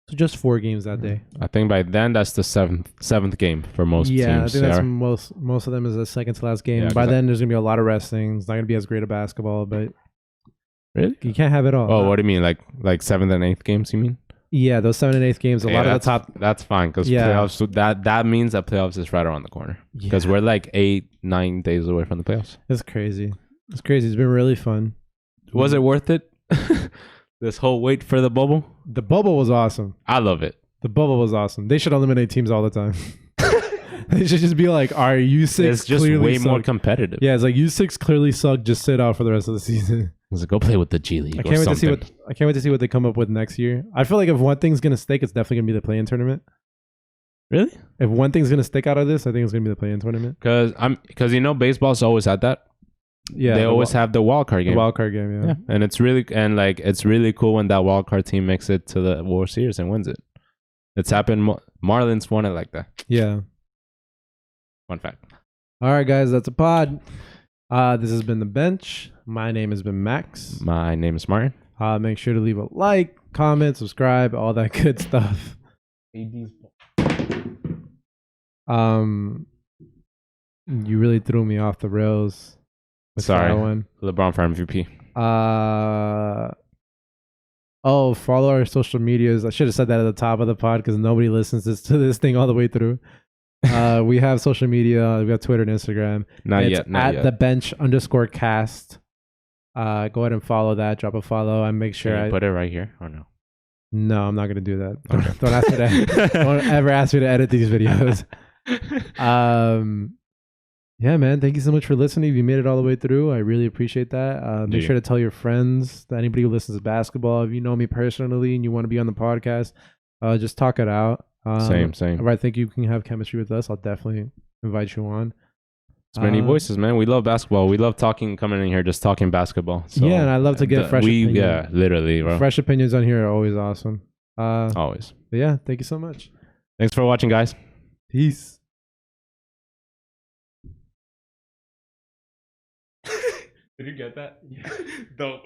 So just 4 games that day. I think by then that's the seventh game for most teams. Yeah, I think that's most of them is the second to last game. Yeah, by then there's gonna be a lot of resting. It's not gonna be as great a basketball, but really you can't have it all. Oh, what do you mean? Like 7th and 8th games? You mean? Yeah, those 7th and 8th games. A lot of the top. That's fine because playoffs. So that means that playoffs is right around the corner because we're like 8-9 days away from the playoffs. It's crazy. It's crazy. It's been really fun. Was it worth it? This whole wait for the bubble? The bubble was awesome. I love it. The bubble was awesome. They should eliminate teams all the time. They should just be like, all right, you 6 it's just way more competitive. Yeah, it's like you 6 clearly suck. Just sit out for the rest of the season. It's like, go play with the G League. I can't wait to see what they come up with next year. I feel like if one thing's gonna stick, it's definitely gonna be the play-in tournament. Really? If one thing's gonna stick out of this, I think it's gonna be the play-in tournament. Because baseball's always had that. Yeah, they always have the wild card game. The wild card game, yeah. And it's really cool when that wild card team makes it to the World Series and wins it. It's happened. Marlins won it like that. Yeah. Fun fact. All right, guys, that's a pod. This has been The Bench. My name has been Max. My name is Martin. Make sure to leave a like, comment, subscribe, all that good stuff. You really threw me off the rails with Sorry. that one. LeBron for MVP. Follow our social medias. I should have said that at the top of the pod because nobody listens to this thing all the way through. We have social media. We have Twitter and Instagram. Not yet. At the bench_cast. Go ahead and follow that. Drop a follow and make sure I put it right here or no? No, I'm not gonna do that. Don't ask me to. Don't ever ask me to edit these videos. Yeah, man. Thank you so much for listening. If you made it all the way through, I really appreciate that. Make sure to tell your friends, that anybody who listens to basketball, if you know me personally and you want to be on the podcast, just talk it out. Same. If I think you can have chemistry with us, I'll definitely invite you on. It's many voices, man. We love basketball. We love coming in here, just talking basketball. So, yeah, and I love to get fresh opinions. Yeah, literally, bro. Fresh opinions on here are always awesome. Always. But yeah, thank you so much. Thanks for watching, guys. Peace. Did you get that? Dope.